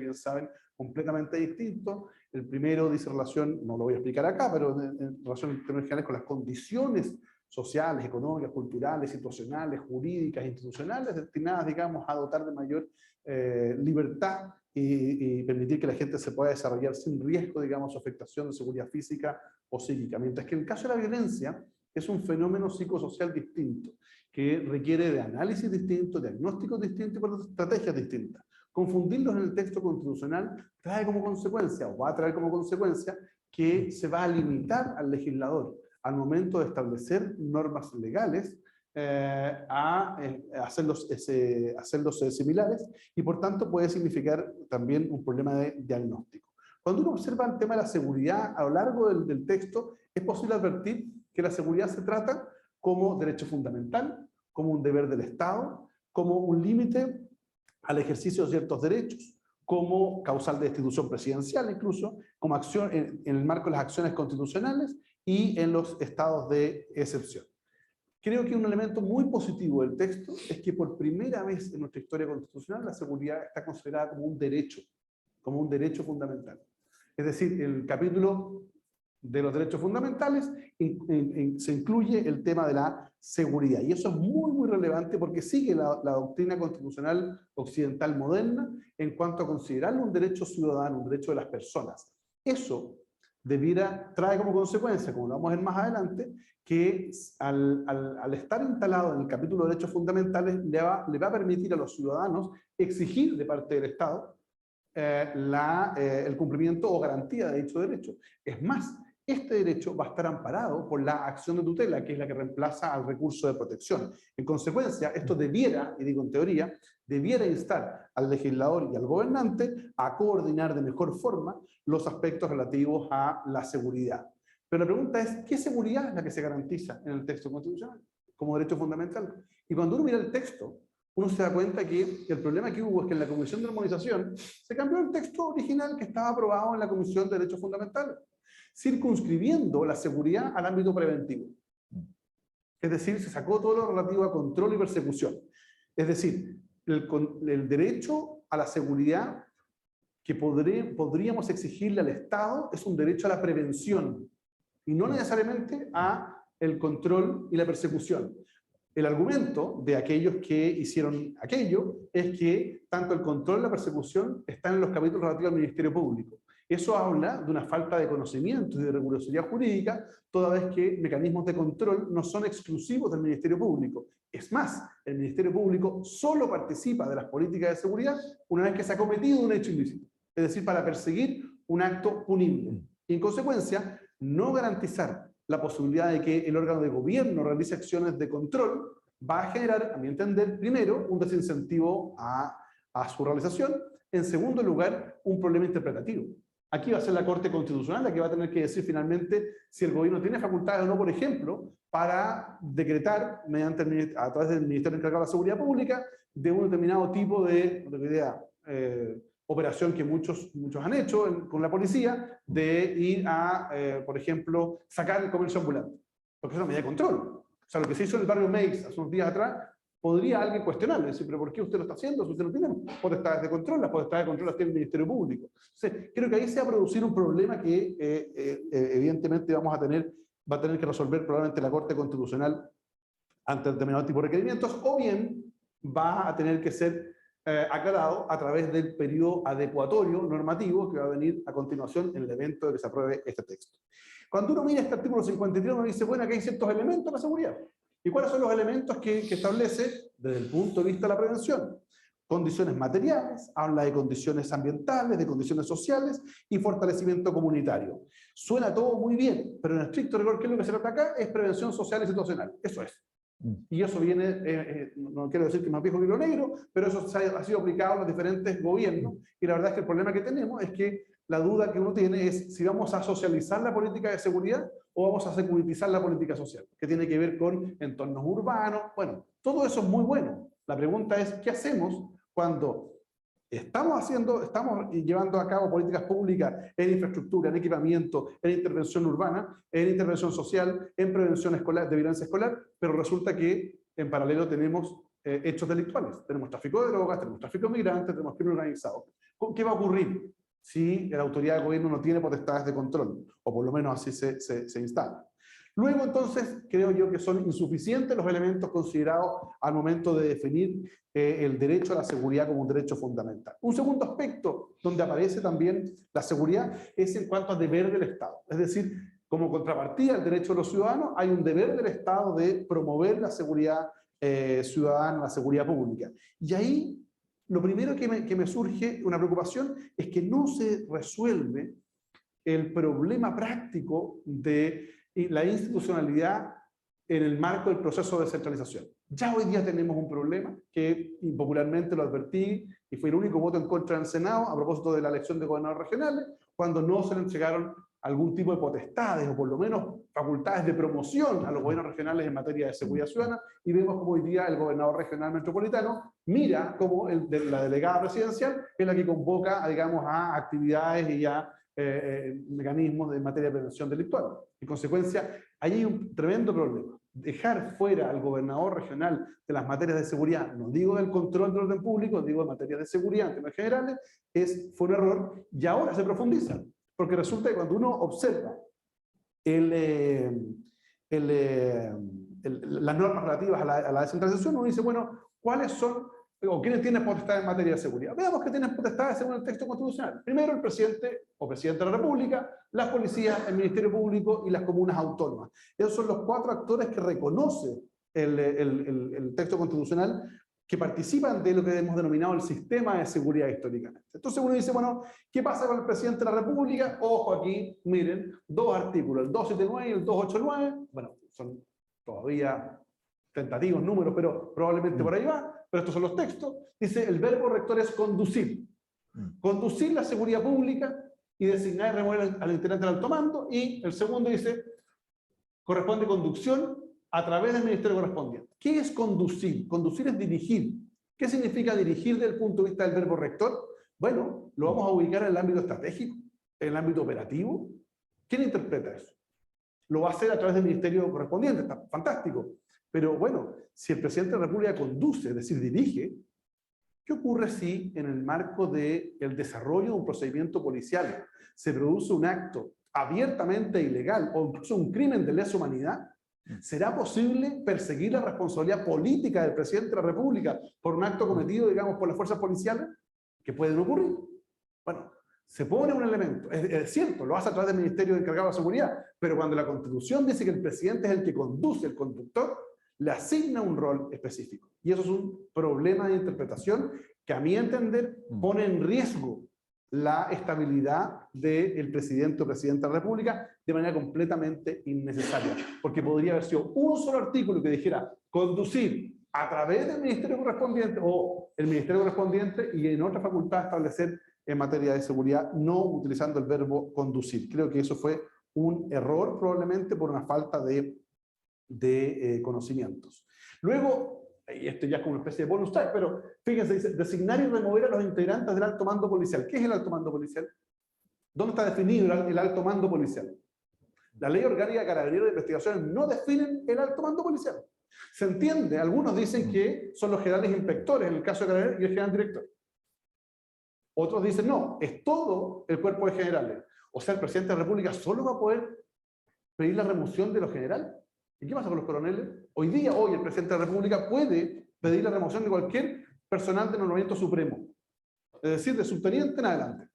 bien saben, completamente distintos. El primero dice relación, no lo voy a explicar acá, pero en relación en términos generales con las condiciones sociales, económicas, culturales, situacionales, jurídicas, institucionales, destinadas, digamos, a dotar de mayor libertad y permitir que la gente se pueda desarrollar sin riesgo, digamos, o afectación de seguridad física o psíquica. Mientras que en el caso de la violencia es un fenómeno psicosocial distinto, que requiere de análisis distintos, diagnósticos distintos y por tanto estrategias distintas. Confundirlos en el texto constitucional trae como consecuencia, o va a traer como consecuencia, que se va a limitar al legislador al momento de establecer normas legales a hacerlos similares, y por tanto puede significar también un problema de diagnóstico. Cuando uno observa el tema de la seguridad a lo largo del texto, es posible advertir que la seguridad se trata como derecho fundamental, como un deber del Estado, como un límite al ejercicio de ciertos derechos, como causal de destitución presidencial incluso, como acción en el marco de las acciones constitucionales y en los estados de excepción. Creo que un elemento muy positivo del texto es que por primera vez en nuestra historia constitucional la seguridad está considerada como un derecho fundamental. Es decir, el capítulo de los derechos fundamentales se incluye el tema de la seguridad. Y eso es muy, muy relevante porque sigue la doctrina constitucional occidental moderna en cuanto a considerarlo un derecho ciudadano, un derecho de las personas. Eso trae como consecuencia, como lo vamos a ver más adelante, que al estar instalado en el capítulo de derechos fundamentales le va a permitir a los ciudadanos exigir de parte del Estado el cumplimiento o garantía de dicho derecho. Es más, este derecho va a estar amparado por la acción de tutela, que es la que reemplaza al recurso de protección. En consecuencia, esto debiera, y digo en teoría, debiera instar al legislador y al gobernante a coordinar de mejor forma los aspectos relativos a la seguridad. Pero la pregunta es, ¿qué seguridad es la que se garantiza en el texto constitucional como derecho fundamental? Y cuando uno mira el texto, uno se da cuenta que el problema que hubo es que en la Comisión de Armonización se cambió el texto original que estaba aprobado en la Comisión de Derechos Fundamentales, circunscribiendo la seguridad al ámbito preventivo. Es decir, se sacó todo lo relativo a control y persecución. Es decir, el derecho a la seguridad que podríamos exigirle al Estado es un derecho a la prevención y no necesariamente a el control y la persecución. El argumento de aquellos que hicieron aquello es que tanto el control y la persecución están en los capítulos relativos al Ministerio Público. Eso habla de una falta de conocimiento y de rigurosidad jurídica, toda vez que mecanismos de control no son exclusivos del Ministerio Público. Es más, el Ministerio Público solo participa de las políticas de seguridad una vez que se ha cometido un hecho ilícito, es decir, para perseguir un acto punible. Y en consecuencia, no garantizar la posibilidad de que el órgano de gobierno realice acciones de control va a generar, a mi entender, primero, un desincentivo a su realización, en segundo lugar, un problema interpretativo. Aquí va a ser la Corte Constitucional la que va a tener que decir finalmente si el gobierno tiene facultades o no, por ejemplo, para decretar, a través del Ministerio encargado de la Seguridad Pública, de un determinado tipo de operación que muchos han hecho con la policía, de ir a, por ejemplo, sacar el comercio ambulante. Porque es una medida de control. O sea, lo que se hizo en el barrio Meix hace unos días atrás, podría alguien cuestionarle, decir, pero ¿por qué usted lo está haciendo? Si usted no tiene potestades de control, las potestades de control las tiene el Ministerio Público. Entonces, creo que ahí se va a producir un problema que evidentemente va a tener que resolver probablemente la Corte Constitucional ante determinado tipo de requerimientos, o bien va a tener que ser aclarado a través del periodo adecuatorio normativo que va a venir a continuación en el evento de que se apruebe este texto. Cuando uno mira este artículo 53, uno dice, bueno, aquí hay ciertos elementos de la seguridad. ¿Y cuáles son los elementos que establece desde el punto de vista de la prevención? Condiciones materiales, habla de condiciones ambientales, de condiciones sociales y fortalecimiento comunitario. Suena todo muy bien, pero en estricto rigor, ¿qué es lo que se trata acá? Es prevención social y situacional. Eso es. Y eso viene, no quiero decir que más viejo que lo negro, pero eso ha sido aplicado en los diferentes gobiernos. Y la verdad es que el problema que tenemos es que la duda que uno tiene es si vamos a socializar la política de seguridad o vamos a securitizar la política social, que tiene que ver con entornos urbanos. Bueno, todo eso es muy bueno. La pregunta es, ¿qué hacemos cuando estamos llevando a cabo políticas públicas en infraestructura, en equipamiento, en intervención urbana, en intervención social, en prevención escolar, de violencia escolar, pero resulta que en paralelo tenemos hechos delictuales? Tenemos tráfico de drogas, tenemos tráfico de migrantes, tenemos crimen organizado. ¿Qué va a ocurrir si la autoridad de gobierno no tiene potestades de control? O por lo menos así se instala. Luego, entonces, creo yo que son insuficientes los elementos considerados al momento de definir el derecho a la seguridad como un derecho fundamental. Un segundo aspecto donde aparece también la seguridad es en cuanto al deber del Estado. Es decir, como contrapartida al derecho de los ciudadanos, hay un deber del Estado de promover la seguridad ciudadana, la seguridad pública. Y ahí, lo primero que me surge una preocupación es que no se resuelve el problema práctico de la institucionalidad en el marco del proceso de descentralización. Ya hoy día tenemos un problema que impopularmente lo advertí y fue el único voto en contra en el Senado a propósito de la elección de gobernadores regionales, cuando no se le entregaron algún tipo de potestades o por lo menos facultades de promoción a los gobiernos regionales en materia de seguridad ciudadana, y vemos como hoy día el gobernador regional metropolitano mira como la delegada presidencial es la que convoca, digamos, a actividades y a mecanismos de materia de prevención delictual. En consecuencia, ahí hay un tremendo problema. Dejar fuera al gobernador regional de las materias de seguridad, no digo del control del orden público, digo de materias de seguridad en términos generales, fue un error y ahora se profundiza. Porque resulta que cuando uno observa las normas relativas a la descentralización, uno dice, bueno, ¿cuáles son o quiénes tienen potestad en materia de seguridad? Veamos que tienen potestades según el texto constitucional. Primero, el presidente o presidente de la República, las policías, el Ministerio Público y las comunas autónomas. Esos son los 4 actores que reconoce el texto constitucional que participan de lo que hemos denominado el sistema de seguridad históricamente. Entonces uno dice, bueno, ¿qué pasa con el presidente de la República? Ojo aquí, miren, 2 artículos, el 279 y el 289, bueno, son todavía tentativos números, pero probablemente por ahí va, pero estos son los textos. Dice, el verbo rector es conducir. Conducir la seguridad pública y designar y remover al integrante del alto mando, y el segundo dice, corresponde conducción a través del ministerio correspondiente. ¿Qué es conducir? Conducir es dirigir. ¿Qué significa dirigir desde el punto de vista del verbo rector? Bueno, lo vamos a ubicar en el ámbito estratégico, en el ámbito operativo. ¿Quién interpreta eso? Lo va a hacer a través del ministerio correspondiente, está fantástico. Pero bueno, si el presidente de la República conduce, es decir, dirige, ¿qué ocurre si en el marco del desarrollo de un procedimiento policial se produce un acto abiertamente ilegal o incluso un crimen de lesa humanidad? ¿Será posible perseguir la responsabilidad política del presidente de la República por un acto cometido, digamos, por las fuerzas policiales? ¿Qué pueden ocurrir? Bueno, se pone un elemento, es cierto, lo hace a través del ministerio encargado de la seguridad, pero cuando la Constitución dice que el presidente es el que conduce, el conductor, le asigna un rol específico. Y eso es un problema de interpretación que, a mi entender, pone en riesgo la estabilidad del presidente o presidenta de la República de manera completamente innecesaria, porque podría haber sido un solo artículo que dijera conducir a través del ministerio correspondiente o el ministerio correspondiente y en otra facultad establecer en materia de seguridad, no utilizando el verbo conducir. Creo que eso fue un error, probablemente por una falta de conocimientos. Luego, y esto ya es como una especie de bonus track, pero fíjense, dice, designar y remover a los integrantes del alto mando policial. ¿Qué es el alto mando policial? ¿Dónde está definido el alto mando policial? La Ley Orgánica de Carabineros de Investigaciones no definen el alto mando policial. Se entiende, algunos dicen que son los generales inspectores en el caso de Carabineros y el general director. Otros dicen no, es todo el cuerpo de generales. O sea, el presidente de la República solo va a poder pedir la remoción de los generales. ¿Y qué pasa con los coroneles? Hoy el presidente de la República puede pedir la remoción de cualquier personal de nombramiento supremo, es decir, de subteniente en adelante.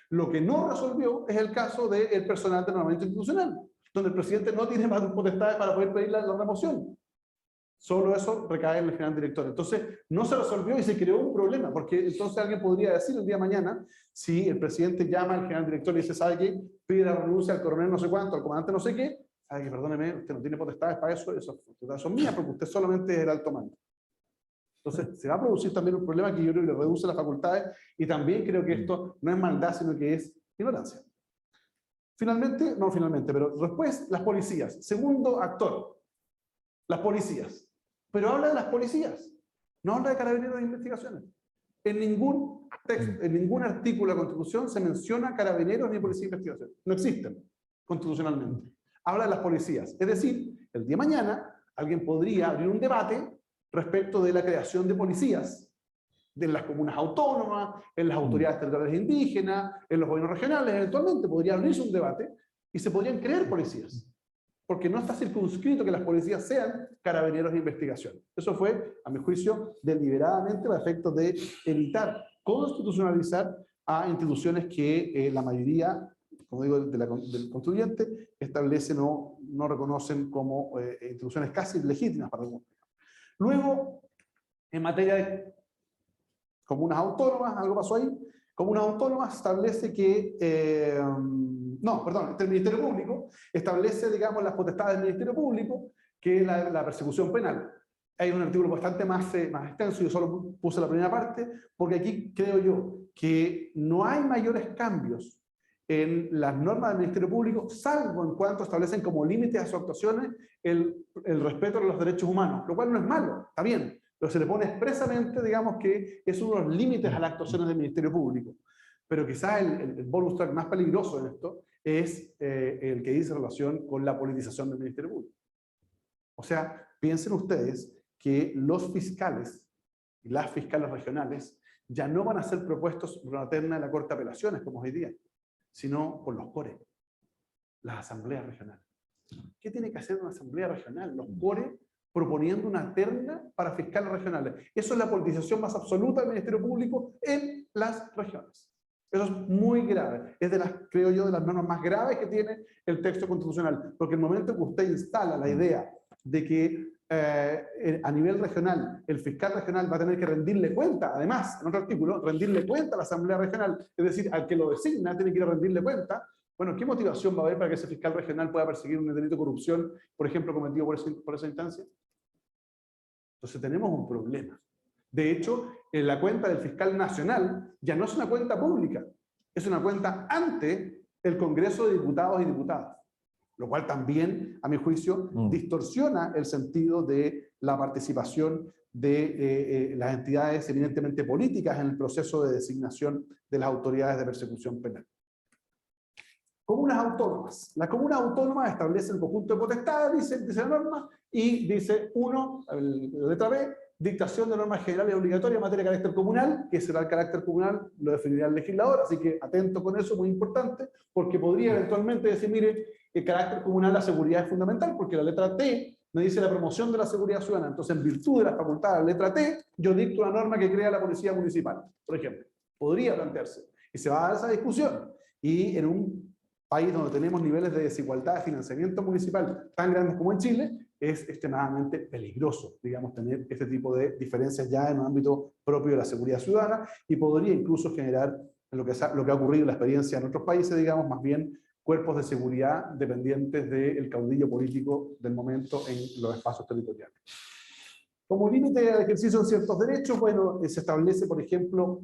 Lo que no resolvió es el caso del personal de nombramiento institucional, donde el presidente no tiene más potestades para poder pedir la remoción. Solo eso recae en el general director. Entonces, no se resolvió y se creó un problema, porque entonces alguien podría decir el día de mañana, si el presidente llama al general director y dice, ¿sabe qué? Pide la renuncia al coronel no sé cuánto, al comandante no sé qué. ¿Sabe qué? Perdóneme, usted no tiene potestades para eso, esas potestades son mías, porque usted solamente es el alto mando. Entonces, se va a producir también un problema que yo creo que le reduce las facultades, y también creo que esto no es maldad, sino que es ignorancia. Pero después, las policías. Segundo actor, las policías. Pero habla de las policías, no habla de carabineros de investigaciones. En ningún texto, en ningún artículo de la Constitución se menciona carabineros ni policía de investigación. No existen constitucionalmente. Habla de las policías. Es decir, el día de mañana alguien podría abrir un debate respecto de la creación de policías de las comunas autónomas, en las autoridades territoriales indígenas, en los gobiernos regionales. Eventualmente podría abrirse un debate y se podrían crear policías, porque no está circunscrito que las policías sean carabineros de investigación. Eso fue, a mi juicio, deliberadamente para efectos de evitar constitucionalizar a instituciones que la mayoría, como digo, del constituyente, establece no reconocen como instituciones casi legítimas para algunos. Luego, en materia de comunas autónomas, algo pasó ahí. Comunas autónomas establece que, el Ministerio Público establece, digamos, las potestades del Ministerio Público, que es la persecución penal. Hay un artículo bastante más extenso, yo solo puse la primera parte, porque aquí creo yo que no hay mayores cambios en las normas del Ministerio Público, salvo en cuanto establecen como límites a sus actuaciones el respeto a los derechos humanos, lo cual no es malo, está bien, pero se le pone expresamente, digamos, que es uno de los límites a las actuaciones del Ministerio Público. Pero quizás el bonus track más peligroso en esto es el que dice relación con la politización del Ministerio Público. O sea, piensen ustedes que los fiscales y las fiscales regionales ya no van a ser propuestos por una terna de la Corte de Apelaciones, como hoy día, sino por los CORE, las asambleas regionales. ¿Qué tiene que hacer una asamblea regional? Los CORE proponiendo una terna para fiscales regionales. Eso es la politización más absoluta del Ministerio Público en las regiones. Eso es muy grave. Es creo yo, de las normas más graves que tiene el texto constitucional. Porque el momento que usted instala la idea de que a nivel regional, el fiscal regional va a tener que rendirle cuenta, además, en otro artículo, rendirle cuenta a la Asamblea Regional, es decir, al que lo designa tiene que ir a rendirle cuenta. Bueno, ¿qué motivación va a haber para que ese fiscal regional pueda perseguir un delito de corrupción, por ejemplo, cometido por esa instancia? Entonces tenemos un problema. De hecho, la cuenta del fiscal nacional ya no es una cuenta pública, es una cuenta ante el Congreso de Diputados y Diputadas, lo cual también, a mi juicio, distorsiona el sentido de la participación de las entidades eminentemente políticas en el proceso de designación de las autoridades de persecución penal. Comunas autónomas. Las comunas autónomas establecen el conjunto de potestades, dice la norma, y dice la letra B, dictación de normas generales obligatorias en materia de carácter comunal, que será el carácter comunal, lo definirá el legislador, así que atento con eso, muy importante, porque podría eventualmente decir, mire, el carácter comunal, la seguridad es fundamental, porque la letra T me dice la promoción de la seguridad ciudadana. Entonces, en virtud de la facultad de la letra T, yo dicto una norma que crea la policía municipal, por ejemplo. Podría plantearse. Y se va a dar esa discusión. Y en un país donde tenemos niveles de desigualdad de financiamiento municipal tan grandes como en Chile, es extremadamente peligroso, digamos, tener este tipo de diferencias ya en un ámbito propio de la seguridad ciudadana, y podría incluso generar lo que ha ocurrido en la experiencia en otros países, digamos, más bien cuerpos de seguridad dependientes del caudillo político del momento en los espacios territoriales. Como límite al ejercicio de ciertos derechos, bueno, se establece, por ejemplo,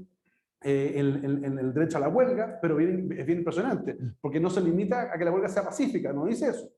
el derecho a la huelga, pero es bien impresionante, porque no se limita a que la huelga sea pacífica, no dice eso.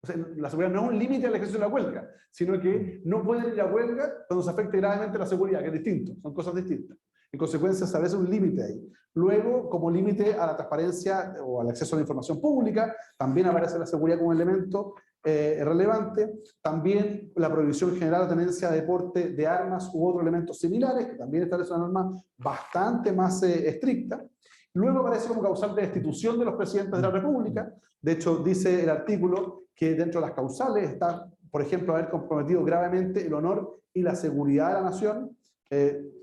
O sea, la seguridad no es un límite al ejercicio de la huelga, sino que no pueden ir a huelga cuando se afecte gravemente la seguridad, que es distinto, son cosas distintas. En consecuencia, se establece un límite ahí. Luego, como límite a la transparencia o al acceso a la información pública, también aparece la seguridad como un elemento relevante. También la prohibición general de tenencia de porte de armas u otros elementos similares, que también establece una norma bastante más estricta. Luego aparece como causal de destitución de los presidentes de la República. De hecho, dice el artículo que dentro de las causales está, por ejemplo, haber comprometido gravemente el honor y la seguridad de la nación,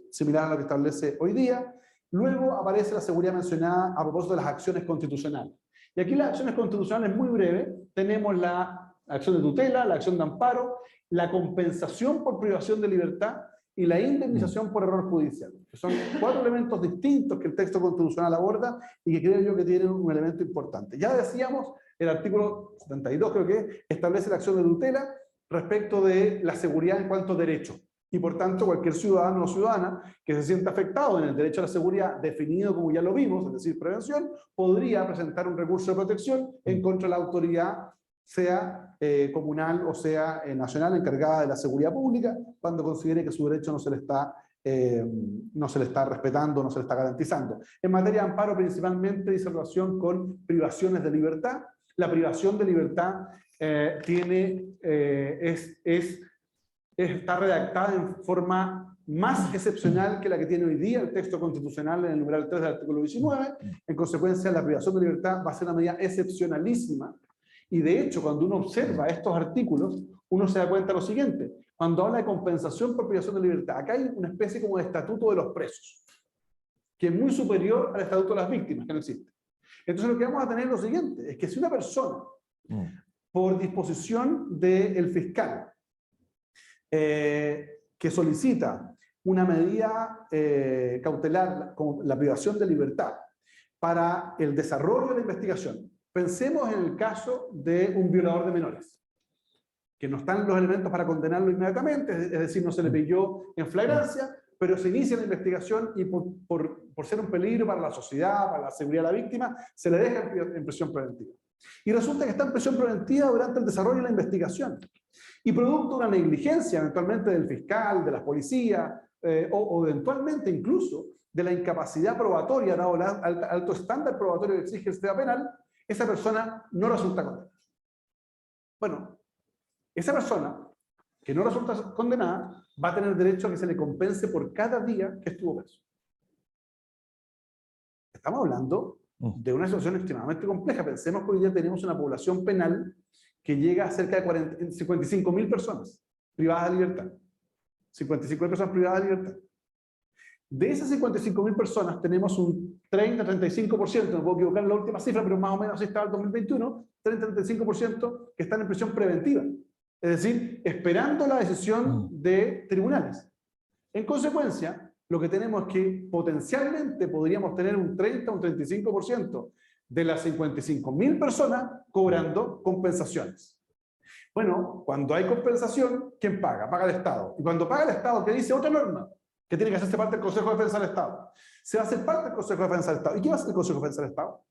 similar a lo que establece hoy día. Luego aparece la seguridad mencionada a propósito de las acciones constitucionales. Y aquí las acciones constitucionales, muy breve, tenemos la acción de tutela, la acción de amparo, la compensación por privación de libertad y la indemnización por error judicial. Que son 4 elementos distintos que el texto constitucional aborda y que creo yo que tienen un elemento importante. Ya decíamos, el artículo 72 creo que establece la acción de tutela respecto de la seguridad en cuanto a derecho. Y por tanto, cualquier ciudadano o ciudadana que se sienta afectado en el derecho a la seguridad, definido como ya lo vimos, es decir, prevención, podría presentar un recurso de protección en contra de la autoridad, sea comunal o sea nacional, encargada de la seguridad pública, cuando considere que su derecho no se le está respetando, no se le está garantizando. En materia de amparo, principalmente dice relación con privaciones de libertad. La privación de libertad está redactada en forma más excepcional que la que tiene hoy día el texto constitucional en el numeral 3 del artículo 19. En consecuencia, la privación de libertad va a ser una medida excepcionalísima. Y de hecho, cuando uno observa estos artículos, uno se da cuenta de lo siguiente. Cuando habla de compensación por privación de libertad, acá hay una especie como de estatuto de los presos, que es muy superior al estatuto de las víctimas, que no existe. Entonces lo que vamos a tener es lo siguiente, es que si una persona, por disposición del fiscal, que solicita una medida cautelar como la privación de libertad para el desarrollo de la investigación, pensemos en el caso de un violador de menores, que no están los elementos para condenarlo inmediatamente, es decir, no se le pilló en flagrancia, pero se inicia la investigación y por ser un peligro para la sociedad, para la seguridad de la víctima, se le deja en prisión preventiva. Y resulta que está en prisión preventiva durante el desarrollo de la investigación. Y producto de una negligencia eventualmente del fiscal, de las policías, o eventualmente incluso de la incapacidad probatoria, dado el alto estándar probatorio que exige el sistema penal, esa persona no resulta condenada. Bueno, esa persona que no resulta condenada va a tener derecho a que se le compense por cada día que estuvo preso. Estamos hablando de una situación extremadamente compleja. Pensemos que hoy día tenemos una población penal que llega a cerca de 55.000 personas privadas de libertad. 55.000 personas privadas de libertad. De esas 55.000 personas tenemos un 30-35%, no puedo equivocar en la última cifra, pero más o menos así estaba el 2021, 30-35% que están en prisión preventiva. Es decir, esperando la decisión de tribunales. En consecuencia, lo que tenemos es que potencialmente podríamos tener un 30 o un 35% de las 55.000 personas cobrando compensaciones. Bueno, cuando hay compensación, ¿quién paga? Paga el Estado. Y cuando paga el Estado, ¿qué dice otra norma? Que tiene que hacerse parte del Consejo de Defensa del Estado. Se va a hacer parte del Consejo de Defensa del Estado. ¿Y qué va a hacer el Consejo de Defensa del Estado?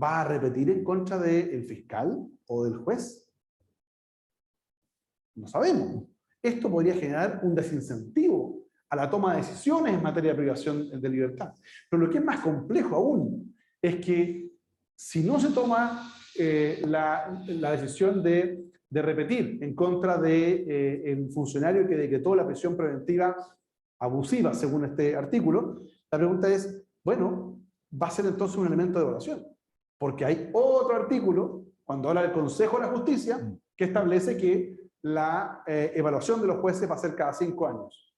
¿Va a repetir en contra del fiscal o del juez? No sabemos. Esto podría generar un desincentivo a la toma de decisiones en materia de privación de libertad. Pero lo que es más complejo aún es que si no se toma la decisión de repetir en contra del funcionario que decretó la prisión preventiva abusiva, según este artículo, la pregunta es, bueno, va a ser entonces un elemento de evaluación. Porque hay otro artículo, cuando habla del Consejo de la Justicia, que establece que la evaluación de los jueces va a ser cada 5 años.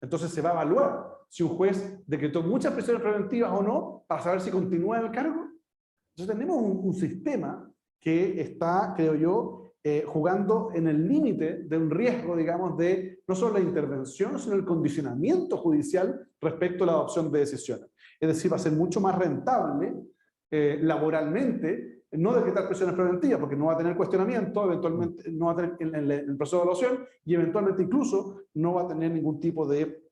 Entonces se va a evaluar si un juez decretó muchas prisiones preventivas o no, para saber si continúa en el cargo. Entonces tenemos un sistema que está, creo yo, jugando en el límite de un riesgo, digamos, de no solo la intervención, sino el condicionamiento judicial respecto a la adopción de decisiones. Es decir, va a ser mucho más rentable laboralmente no decretar prisiones preventivas, porque no va a tener cuestionamiento, eventualmente no va a tener el proceso de evaluación, y eventualmente incluso no va a tener ningún tipo de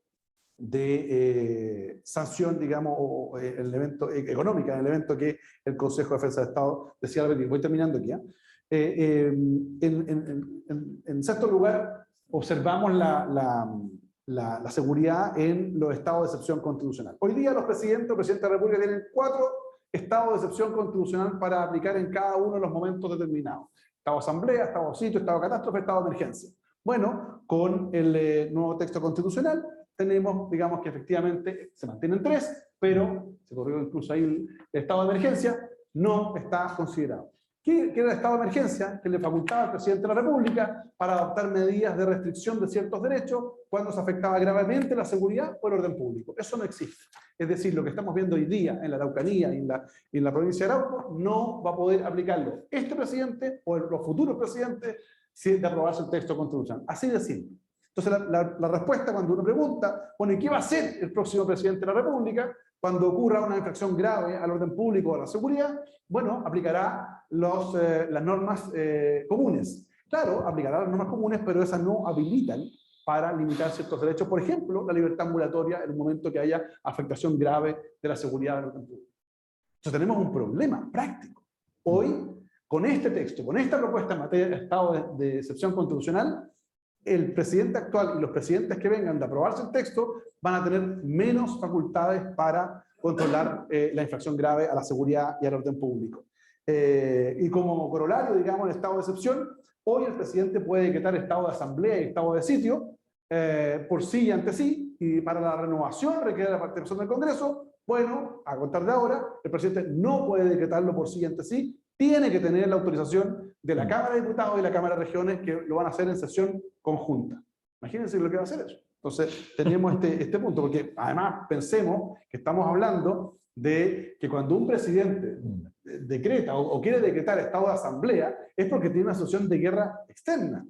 sanción, digamos, o el evento económica, el evento que el Consejo de Defensa del Estado decía. Voy terminando aquí. En sexto lugar, observamos la seguridad en los estados de excepción constitucional. Hoy día los presidentes o presidentes de la República tienen 4 estados de excepción constitucional para aplicar en cada uno de los momentos determinados. Estado de asamblea, estado de sitio, estado de catástrofe, estado de emergencia. Bueno, con el nuevo texto constitucional tenemos, digamos, que efectivamente se mantienen 3, pero se corrió incluso ahí el estado de emergencia, no está considerado. ¿Qué era el estado de emergencia? Que le facultaba al presidente de la República para adoptar medidas de restricción de ciertos derechos cuando se afectaba gravemente la seguridad o el orden público. Eso no existe. Es decir, lo que estamos viendo hoy día en la Araucanía y en la provincia de Arauco no va a poder aplicarlo este presidente o los futuros presidentes si de aprobarse el texto constitucional. Así de simple. Entonces la respuesta cuando uno pregunta, bueno, ¿y qué va a hacer el próximo presidente de la República cuando ocurra una infracción grave al orden público o a la seguridad? Bueno, aplicará las normas comunes. Claro, aplicará las normas comunes, pero esas no habilitan para limitar ciertos derechos. Por ejemplo, la libertad ambulatoria en el momento que haya afectación grave de la seguridad del orden público. Entonces tenemos un problema práctico. Hoy, con este texto, con esta propuesta en materia de estado de excepción constitucional, el presidente actual y los presidentes que vengan de aprobarse el texto van a tener menos facultades para controlar la infracción grave a la seguridad y al orden público. Y como corolario, digamos, el estado de excepción, hoy el presidente puede decretar estado de asamblea y estado de sitio por sí y ante sí, y para la renovación requiere la participación del Congreso. Bueno, a contar de ahora, el presidente no puede decretarlo por sí y ante sí, tiene que tener la autorización de la Cámara de Diputados y la Cámara de Regiones, que lo van a hacer en sesión conjunta. Imagínense lo que va a hacer eso. Entonces, tenemos este punto, porque además pensemos que estamos hablando de que cuando un presidente decreta o quiere decretar estado de asamblea, es porque tiene una situación de guerra externa,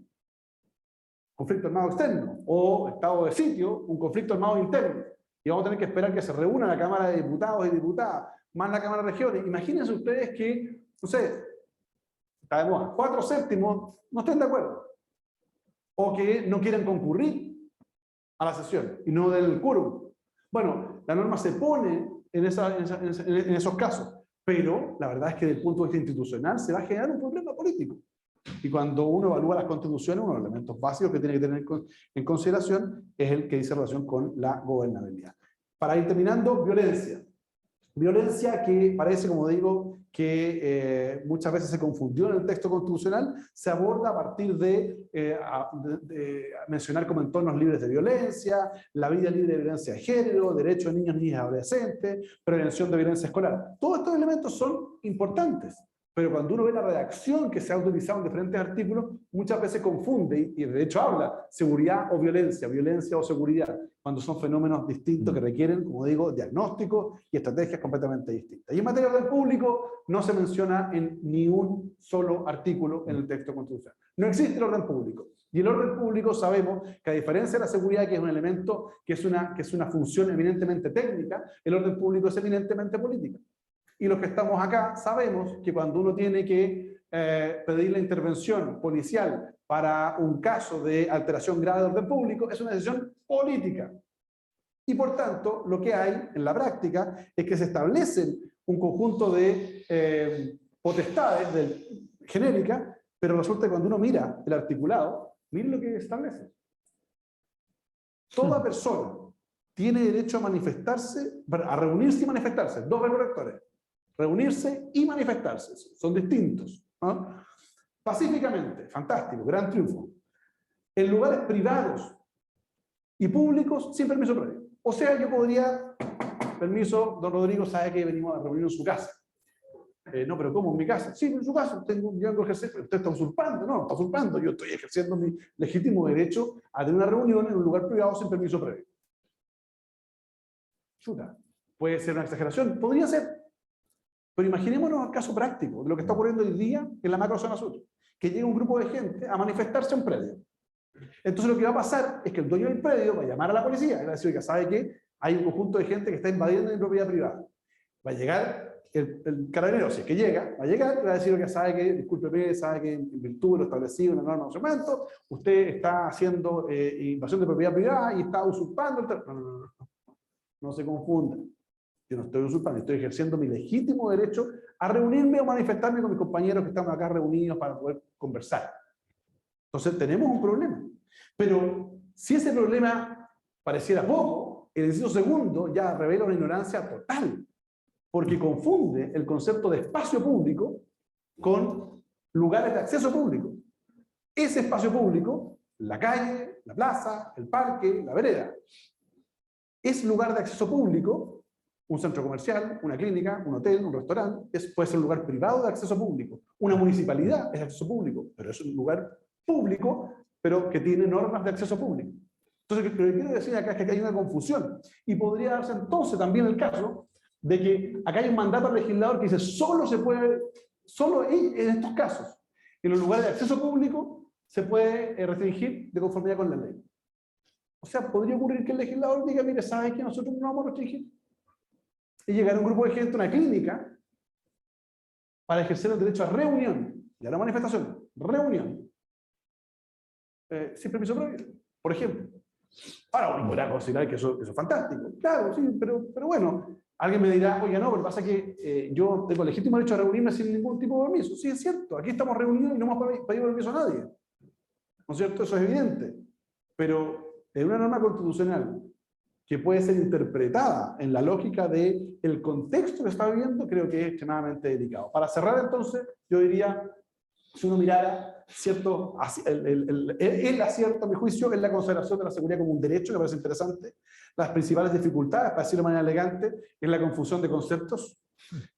conflicto armado externo, o estado de sitio, un conflicto armado interno. Y vamos a tener que esperar que se reúna la Cámara de Diputados y Diputadas, más la Cámara de Regiones. Imagínense ustedes que, no sé, está de moda, 4/7 no estén de acuerdo, o que no quieren concurrir a la sesión y no del quórum. Bueno, la norma se pone en esos casos, pero la verdad es que desde el punto de vista institucional se va a generar un problema político. Y cuando uno evalúa las constituciones, uno de los elementos básicos que tiene que tener en consideración es el que dice relación con la gobernabilidad. Para ir terminando, violencia. Violencia que parece, como digo, que muchas veces se confundió en el texto constitucional, se aborda a partir de mencionar como entornos libres de violencia, la vida libre de violencia de género, derechos de niños, niñas y adolescentes, prevención de violencia escolar. Todos estos elementos son importantes, pero cuando uno ve la redacción que se ha utilizado en diferentes artículos, muchas veces confunde, y de hecho habla seguridad o violencia, violencia o seguridad, cuando son fenómenos distintos que requieren, como digo, diagnósticos y estrategias completamente distintas. Y en materia de orden público no se menciona en ni un solo artículo en el texto constitucional. No existe el orden público. Y el orden público sabemos que, a diferencia de la seguridad, que es un elemento, que es una función eminentemente técnica, el orden público es eminentemente política. Y los que estamos acá sabemos que cuando uno tiene que pedir la intervención policial para un caso de alteración grave de orden público, es una decisión política. Y por tanto, lo que hay en la práctica es que se establecen un conjunto de potestades genéricas, pero resulta que cuando uno mira el articulado, miren lo que establece. Toda persona tiene derecho a manifestarse, a reunirse y manifestarse, dos verbos rectores. Reunirse y manifestarse, son distintos, ¿no? Pacíficamente, fantástico, gran triunfo. En lugares privados y públicos sin permiso previo. O sea, yo podría, permiso, don Rodrigo sabe que venimos a reunir en su casa. No, pero ¿cómo? ¿En mi casa? Sí, en su casa, yo vengo a ejercer, usted está usurpando. No, está usurpando, yo estoy ejerciendo mi legítimo derecho a tener una reunión en un lugar privado sin permiso previo. Chuta, puede ser una exageración, podría ser. Pero imaginémonos el caso práctico de lo que está ocurriendo hoy día en la macrozona sur, que llega un grupo de gente a manifestarse a un predio. Entonces lo que va a pasar es que el dueño del predio va a llamar a la policía y va a decir que sabe que hay un conjunto de gente que está invadiendo mi propiedad privada. Va a llegar el carabinero, si es que llega, va a llegar y va a decir que sabe que, discúlpeme, sabe que en virtud de lo establecido en la norma de ordenamiento, usted está haciendo invasión de propiedad privada y está usurpando el no se confundan. Yo no estoy usurpando, estoy ejerciendo mi legítimo derecho a reunirme o manifestarme con mis compañeros que estamos acá reunidos para poder conversar. Entonces tenemos un problema. Pero si ese problema pareciera poco, el inciso segundo ya revela una ignorancia total, porque confunde el concepto de espacio público con lugares de acceso público. Ese espacio público, la calle, la plaza, el parque, la vereda, es lugar de acceso público. Un centro comercial, una clínica, un hotel, un restaurante, puede ser un lugar privado de acceso público. Una municipalidad es acceso público, pero es un lugar público, pero que tiene normas de acceso público. Entonces, lo que quiero decir acá es que hay una confusión. Y podría darse entonces también el caso de que acá hay un mandato al legislador que dice solo en estos casos, en los lugares de acceso público, se puede restringir de conformidad con la ley. O sea, podría ocurrir que el legislador diga, mire, ¿sabe que nosotros no vamos a restringir? Y llegar un grupo de gente a una clínica para ejercer el derecho a reunión y a la manifestación. Reunión. Sin permiso previo, por ejemplo. Ahora uno podrá considerar que eso es fantástico. Claro, sí, pero bueno, alguien me dirá, oye, no, pero pasa que yo tengo legítimo derecho a reunirme sin ningún tipo de permiso. Sí, es cierto, aquí estamos reunidos y no hemos pedido permiso a nadie. ¿No es cierto? Eso es evidente. Pero en una norma constitucional que puede ser interpretada en la lógica del contexto que está viviendo, creo que es extremadamente delicado. Para cerrar, entonces, yo diría, si uno mirara el acierto, a mi juicio, es la consideración de la seguridad como un derecho, que me parece interesante. Las principales dificultades, para decirlo de manera elegante, es la confusión de conceptos,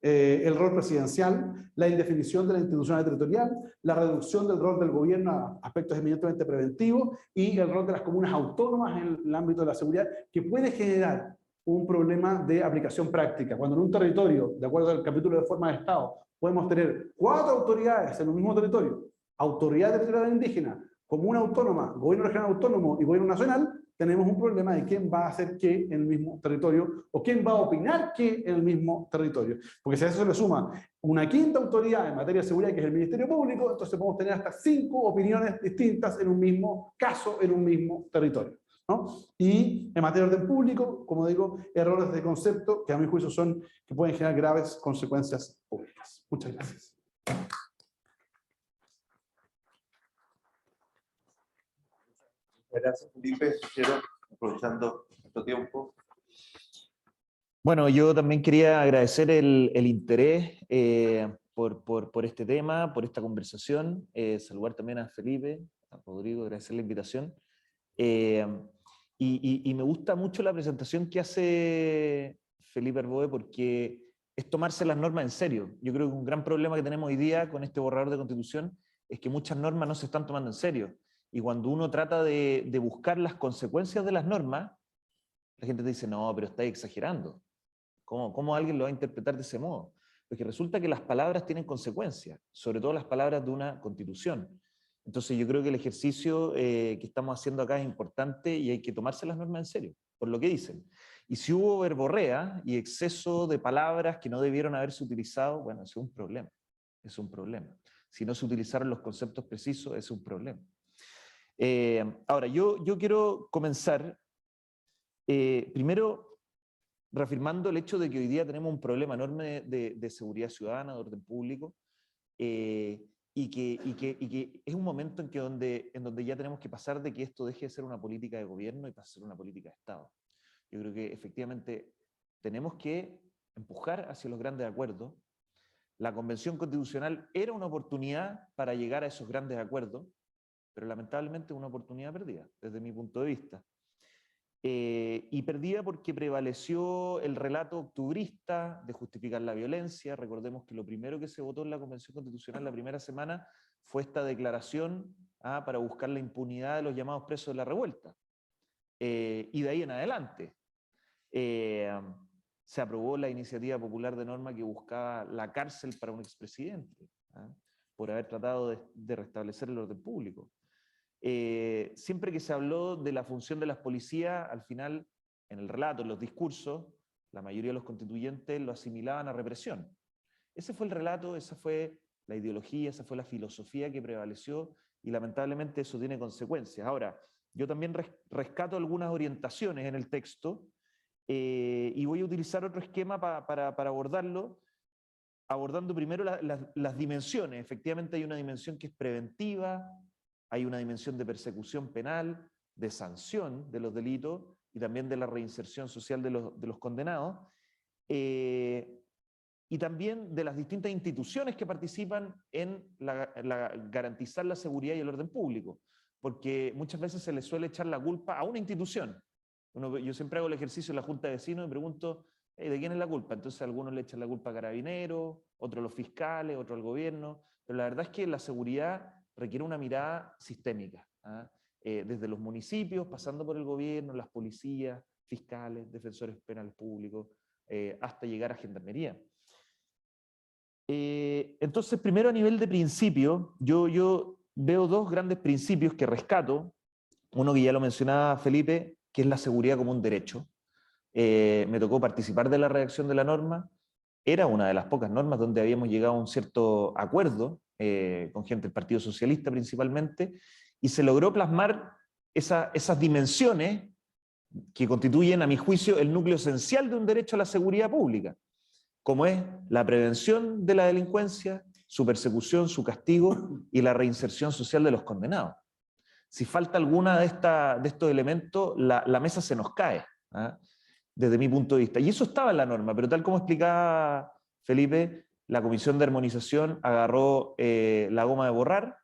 el rol presidencial, la indefinición de la institucionalidad territorial, la reducción del rol del gobierno a aspectos eminentemente preventivos y el rol de las comunas autónomas en el ámbito de la seguridad, que puede generar un problema de aplicación práctica. Cuando en un territorio, de acuerdo al capítulo de forma de Estado, podemos tener 4 autoridades en un mismo territorio, autoridad territorial indígena, comuna autónoma, gobierno regional autónomo y gobierno nacional, tenemos un problema de quién va a hacer qué en el mismo territorio o quién va a opinar qué en el mismo territorio. Porque si a eso se le suma una quinta autoridad en materia de seguridad, que es el Ministerio Público, entonces podemos tener hasta 5 opiniones distintas en un mismo caso, en un mismo territorio, ¿no? Y en materia de orden público, como digo, errores de concepto que a mi juicio que pueden generar graves consecuencias públicas. Muchas gracias. Gracias, Felipe. Quiero, aprovechando nuestro tiempo. Bueno, yo también quería agradecer el interés por este tema, por esta conversación. Saludar también a Felipe, a Rodrigo, agradecer la invitación. Y me gusta mucho la presentación que hace Felipe Arboe, porque es tomarse las normas en serio. Yo creo que un gran problema que tenemos hoy día con este borrador de Constitución es que muchas normas no se están tomando en serio. Y cuando uno trata de buscar las consecuencias de las normas, la gente te dice, no, pero estáis exagerando. ¿Cómo alguien lo va a interpretar de ese modo? Porque resulta que las palabras tienen consecuencias, sobre todo las palabras de una constitución. Entonces yo creo que el ejercicio que estamos haciendo acá es importante y hay que tomarse las normas en serio, por lo que dicen. Y si hubo verborrea y exceso de palabras que no debieron haberse utilizado, bueno, eso es un problema. Es un problema. Si no se utilizaron los conceptos precisos, es un problema. Ahora, yo quiero comenzar primero reafirmando el hecho de que hoy día tenemos un problema enorme de seguridad ciudadana, de orden público, y que es un momento en donde ya tenemos que pasar de que esto deje de ser una política de gobierno y pase a ser una política de Estado. Yo creo que efectivamente tenemos que empujar hacia los grandes acuerdos. La Convención Constitucional era una oportunidad para llegar a esos grandes acuerdos, pero lamentablemente es una oportunidad perdida, desde mi punto de vista. Y perdida porque prevaleció el relato octubrista de justificar la violencia. Recordemos que lo primero que se votó en la Convención Constitucional la primera semana fue esta declaración para buscar la impunidad de los llamados presos de la revuelta. Y de ahí en adelante se aprobó la iniciativa popular de norma que buscaba la cárcel para un expresidente, por haber tratado de restablecer el orden público. Siempre que se habló de la función de las policías, al final, en el relato, en los discursos, la mayoría de los constituyentes lo asimilaban a represión. Ese fue el relato, esa fue la ideología, esa fue la filosofía que prevaleció, y lamentablemente eso tiene consecuencias. Ahora, yo también rescato algunas orientaciones en el texto, y voy a utilizar otro esquema para abordarlo, abordando primero las dimensiones. Efectivamente hay una dimensión que es preventiva, hay una dimensión de persecución penal, de sanción de los delitos y también de la reinserción social de los condenados, y también de las distintas instituciones que participan en garantizar la seguridad y el orden público, porque muchas veces se le suele echar la culpa a una institución. Yo siempre hago el ejercicio en la Junta de Vecinos y pregunto, ¿de quién es la culpa? Entonces algunos le echan la culpa a Carabineros, otros a los fiscales, otros al gobierno, pero la verdad es que la seguridad requiere una mirada sistémica, desde los municipios, pasando por el gobierno, las policías, fiscales, defensores penales públicos, hasta llegar a gendarmería. Entonces, primero a nivel de principio, yo veo dos grandes principios que rescato. Uno que ya lo mencionaba Felipe, que es la seguridad como un derecho. Me tocó participar de la redacción de la norma. Era una de las pocas normas donde habíamos llegado a un cierto acuerdo, con gente del Partido Socialista principalmente, y se logró plasmar esas dimensiones que constituyen, a mi juicio, el núcleo esencial de un derecho a la seguridad pública, como es la prevención de la delincuencia, su persecución, su castigo y la reinserción social de los condenados. Si falta alguna de estos elementos, la mesa se nos cae, desde mi punto de vista. Y eso estaba en la norma, pero tal como explicaba Felipe, la Comisión de Armonización agarró la goma de borrar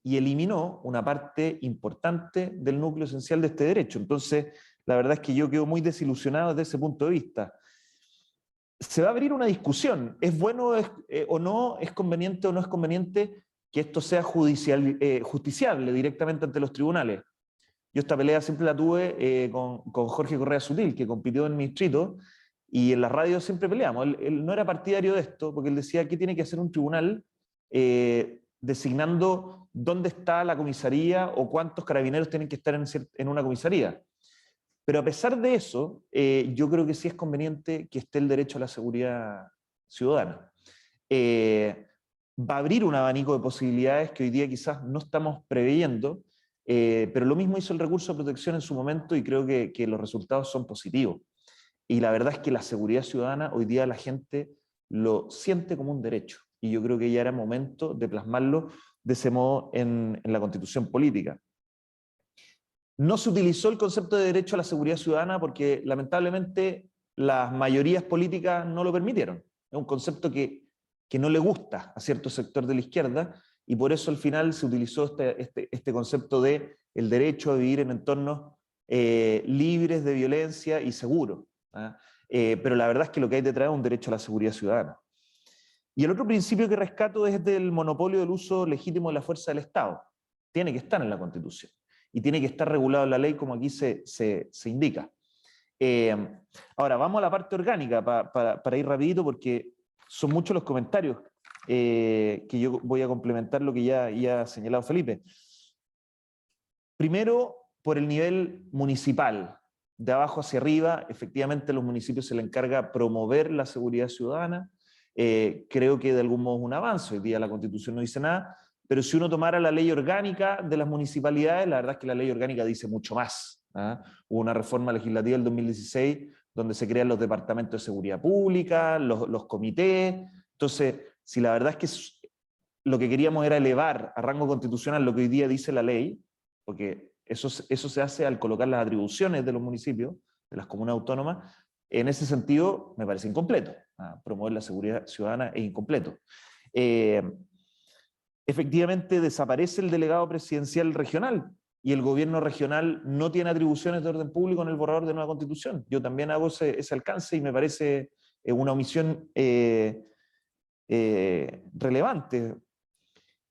y eliminó una parte importante del núcleo esencial de este derecho. Entonces, la verdad es que yo quedo muy desilusionado desde ese punto de vista. Se va a abrir una discusión. ¿Es bueno o no? ¿Es conveniente o no es conveniente que esto sea justiciable directamente ante los tribunales? Yo esta pelea siempre la tuve con Jorge Correa Sutil, que compitió en mi distrito, y en la radio siempre peleamos. Él no era partidario de esto, porque él decía que tiene que hacer un tribunal designando dónde está la comisaría o cuántos carabineros tienen que estar en una comisaría. Pero a pesar de eso, yo creo que sí es conveniente que esté el derecho a la seguridad ciudadana. Va a abrir un abanico de posibilidades que hoy día quizás no estamos preveyendo, pero lo mismo hizo el recurso de protección en su momento y creo que los resultados son positivos. Y la verdad es que la seguridad ciudadana hoy día la gente lo siente como un derecho. Y yo creo que ya era momento de plasmarlo de ese modo en la Constitución política. No se utilizó el concepto de derecho a la seguridad ciudadana porque lamentablemente las mayorías políticas no lo permitieron. Es un concepto que no le gusta a cierto sector de la izquierda y por eso al final se utilizó este concepto de el derecho a vivir en entornos libres de violencia y seguros. Pero la verdad es que lo que hay detrás es un derecho a la seguridad ciudadana. Y el otro principio que rescato es del monopolio del uso legítimo de la fuerza del Estado. Tiene que estar en la Constitución y tiene que estar regulado en la ley como aquí se indica. Ahora, vamos a la parte orgánica para ir rapidito porque son muchos los comentarios que yo voy a complementar lo que ya ha señalado Felipe. Primero, por el nivel municipal. De abajo hacia arriba, efectivamente a los municipios se les encarga promover la seguridad ciudadana. Creo que de algún modo es un avance. Hoy día la Constitución no dice nada, pero si uno tomara la ley orgánica de las municipalidades, la verdad es que la ley orgánica dice mucho más. Hubo una reforma legislativa del 2016 donde se crean los departamentos de seguridad pública, los comités. Entonces, si la verdad es que lo que queríamos era elevar a rango constitucional lo que hoy día dice la ley, porque eso se hace al colocar las atribuciones de los municipios, de las comunas autónomas, en ese sentido me parece incompleto. Promover la seguridad ciudadana es incompleto. Efectivamente desaparece el delegado presidencial regional y el gobierno regional no tiene atribuciones de orden público en el borrador de nueva constitución. Yo también hago ese alcance y me parece una omisión relevante.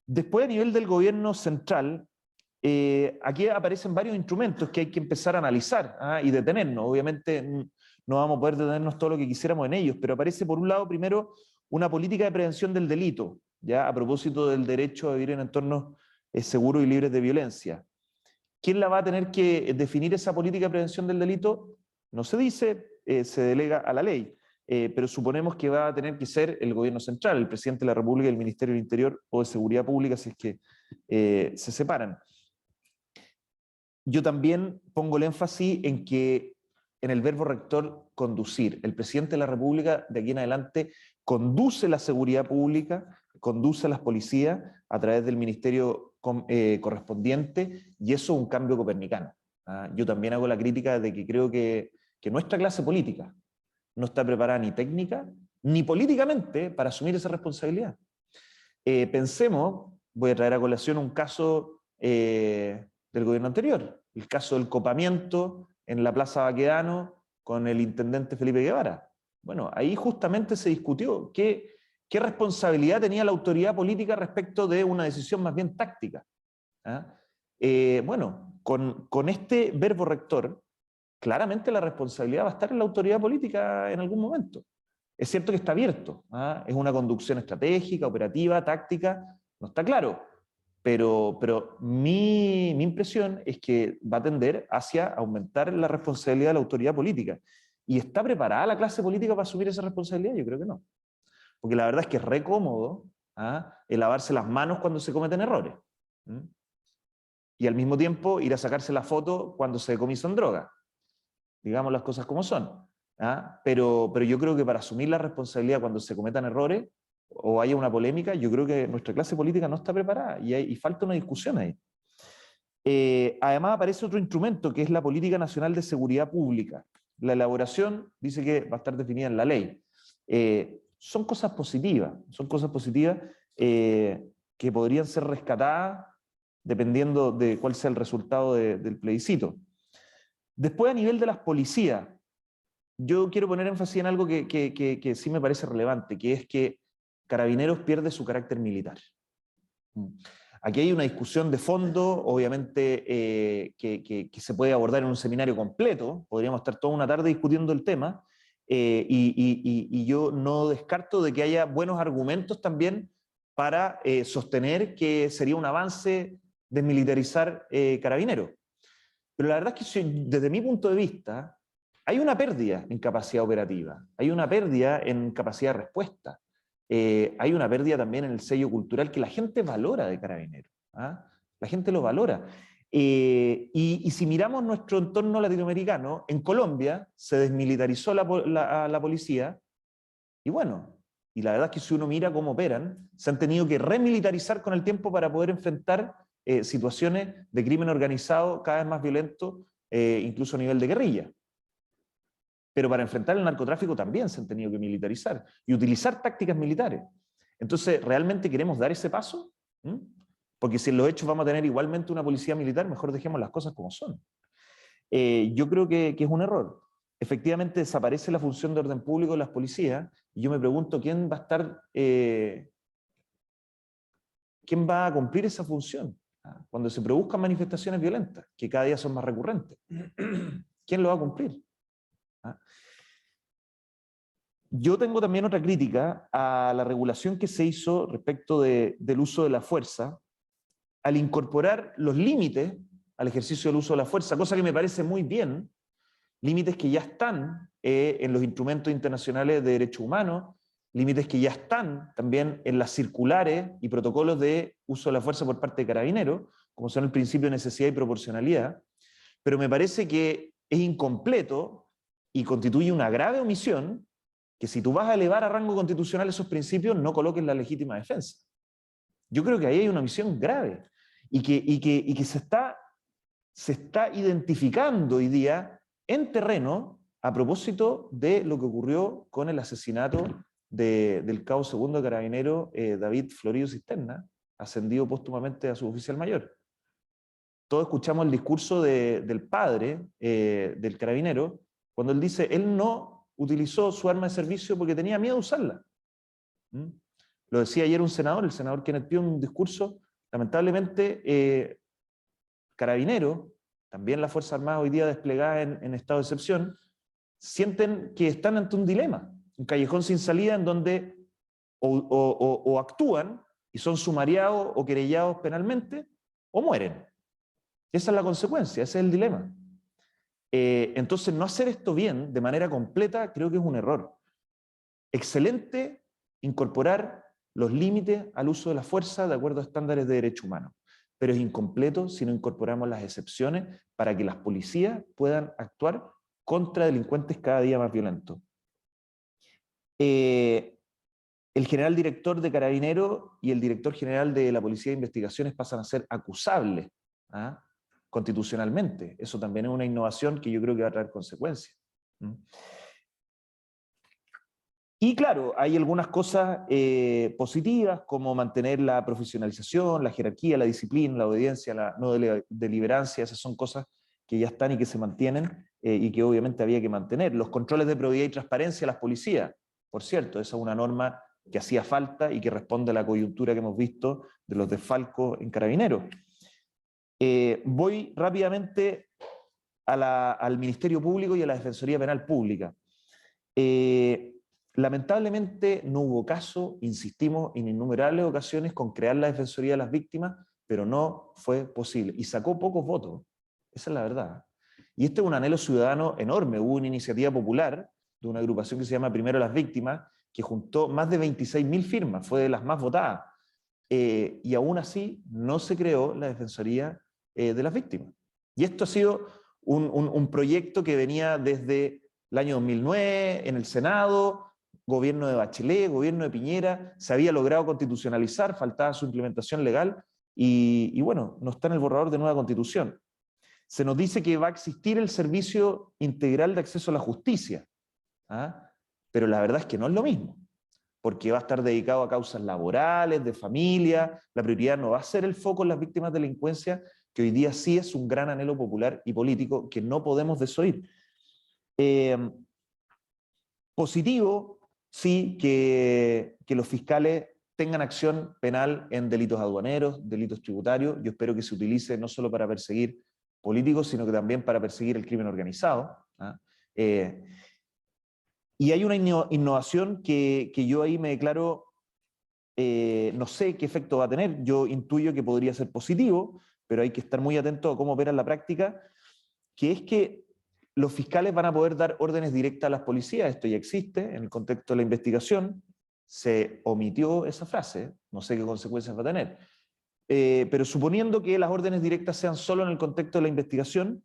Después, a nivel del gobierno central, aquí aparecen varios instrumentos que hay que empezar a analizar y detenernos. Obviamente no vamos a poder detenernos todo lo que quisiéramos en ellos, pero aparece por un lado primero una política de prevención del delito, ya a propósito del derecho a vivir en entornos seguros y libres de violencia. ¿Quién la va a tener que definir esa política de prevención del delito? No se dice, se delega a la ley, pero suponemos que va a tener que ser el gobierno central, el presidente de la República y el Ministerio del Interior o de Seguridad Pública, si es que se separan. Yo también pongo el énfasis en que en el verbo rector conducir. El presidente de la República de aquí en adelante conduce la seguridad pública, conduce a las policías a través del ministerio correspondiente y eso es un cambio copernicano. Yo también hago la crítica de que creo que nuestra clase política no está preparada ni técnica ni políticamente para asumir esa responsabilidad. Pensemos, voy a traer a colación un caso del gobierno anterior, el caso del copamiento en la Plaza Baquedano con el intendente Felipe Guevara. Bueno, ahí justamente se discutió qué responsabilidad tenía la autoridad política respecto de una decisión más bien táctica. Bueno, con este verbo rector, claramente la responsabilidad va a estar en la autoridad política en algún momento. Es cierto que está abierto, es una conducción estratégica, operativa, táctica, no está claro. Pero mi impresión es que va a tender hacia aumentar la responsabilidad de la autoridad política. ¿Y está preparada la clase política para asumir esa responsabilidad? Yo creo que no. Porque la verdad es que es re cómodo el lavarse las manos cuando se cometen errores. Y al mismo tiempo ir a sacarse la foto cuando se decomisan drogas. Digamos las cosas como son. Pero yo creo que para asumir la responsabilidad cuando se cometan errores, o haya una polémica, yo creo que nuestra clase política no está preparada y falta una discusión ahí. Además aparece otro instrumento que es la Política Nacional de Seguridad Pública. La elaboración dice que va a estar definida en la ley. son cosas positivas que podrían ser rescatadas dependiendo de cuál sea el resultado del plebiscito. Después, a nivel de las policías, yo quiero poner énfasis en algo que sí me parece relevante, que es que Carabineros pierde su carácter militar. Aquí hay una discusión de fondo, obviamente, que se puede abordar en un seminario completo, podríamos estar toda una tarde discutiendo el tema, y yo no descarto de que haya buenos argumentos también para sostener que sería un avance desmilitarizar Carabineros. Pero la verdad es que desde mi punto de vista, hay una pérdida en capacidad operativa, hay una pérdida en capacidad de respuesta, hay una pérdida también en el sello cultural que la gente valora de Carabineros. ¿Ah? La gente lo valora. Y si miramos nuestro entorno latinoamericano, en Colombia se desmilitarizó la policía, y bueno, y la verdad es que si uno mira cómo operan, se han tenido que remilitarizar con el tiempo para poder enfrentar situaciones de crimen organizado cada vez más violento, incluso a nivel de guerrilla. Pero para enfrentar el narcotráfico también se han tenido que militarizar y utilizar tácticas militares. Entonces, ¿realmente queremos dar ese paso? Porque si en los hechos vamos a tener igualmente una policía militar, mejor dejemos las cosas como son. Yo creo que es un error. Efectivamente desaparece la función de orden público de las policías, y yo me pregunto quién va a estar, quién va a cumplir esa función cuando se produzcan manifestaciones violentas, que cada día son más recurrentes. ¿Quién lo va a cumplir? Yo tengo también otra crítica a la regulación que se hizo respecto del uso de la fuerza, al incorporar los límites al ejercicio del uso de la fuerza, cosa que me parece muy bien, límites que ya están en los instrumentos internacionales de derechos humanos, límites que ya están también en las circulares y protocolos de uso de la fuerza por parte de Carabineros, como son el principio de necesidad y proporcionalidad, pero me parece que es incompleto y constituye una grave omisión que si tú vas a elevar a rango constitucional esos principios, no coloques la legítima defensa. Yo creo que ahí hay una omisión grave y que se está identificando hoy día en terreno a propósito de lo que ocurrió con el asesinato del cabo segundo de Carabineros, David Florido Cisterna, ascendido póstumamente a suboficial mayor. Todos escuchamos el discurso del padre del carabinero, cuando él dice, él no utilizó su arma de servicio porque tenía miedo de usarla. Lo decía ayer un senador, el senador Kenneth Pio, en un discurso, lamentablemente, Carabineros, también la Fuerza Armada hoy día desplegada en estado de excepción, sienten que están ante un dilema, un callejón sin salida en donde o actúan y son sumariados o querellados penalmente, o mueren. Esa es la consecuencia, ese es el dilema. Entonces, no hacer esto bien, de manera completa, creo que es un error. Excelente incorporar los límites al uso de la fuerza de acuerdo a estándares de derechos humanos, pero es incompleto si no incorporamos las excepciones para que las policías puedan actuar contra delincuentes cada día más violentos. El general director de Carabineros y el director general de la Policía de Investigaciones pasan a ser acusables constitucionalmente. Eso también es una innovación que yo creo que va a traer consecuencias. Y claro, hay algunas cosas positivas, como mantener la profesionalización, la jerarquía, la disciplina, la obediencia, la no deliberancia. Esas son cosas que ya están y que se mantienen y que obviamente había que mantener. Los controles de probidad y transparencia a las policías, por cierto, esa es una norma que hacía falta y que responde a la coyuntura que hemos visto de los desfalcos en Carabineros. Voy rápidamente al Ministerio Público y a la Defensoría Penal Pública. Lamentablemente no hubo caso, insistimos en innumerables ocasiones con crear la Defensoría de las Víctimas, pero no fue posible. Y sacó pocos votos, esa es la verdad. Y este es un anhelo ciudadano enorme. Hubo una iniciativa popular de una agrupación que se llama Primero las Víctimas, que juntó más de 26.000 firmas, fue de las más votadas. Y aún así no se creó la Defensoría de las Víctimas. Y esto ha sido un proyecto que venía desde el año 2009 en el Senado, gobierno de Bachelet, gobierno de Piñera, se había logrado constitucionalizar, faltaba su implementación legal, y bueno, no está en el borrador de nueva constitución. Se nos dice que va a existir el servicio integral de acceso a la justicia, pero la verdad es que no es lo mismo. porque va a estar dedicado a causas laborales, de familia. La prioridad no va a ser el foco en las víctimas de la delincuencia, que hoy día sí es un gran anhelo popular y político que no podemos desoír. Positivo, sí, que los fiscales tengan acción penal en delitos aduaneros, delitos tributarios. Yo espero que se utilice no solo para perseguir políticos, sino que también para perseguir el crimen organizado. Y hay una innovación que yo ahí me declaro, no sé qué efecto va a tener. Yo intuyo que podría ser positivo, pero hay que estar muy atento a cómo opera en la práctica, que es que los fiscales van a poder dar órdenes directas a las policías. Esto ya existe en el contexto de la investigación. Se omitió esa frase, no sé qué consecuencias va a tener. Pero suponiendo que las órdenes directas sean solo en el contexto de la investigación,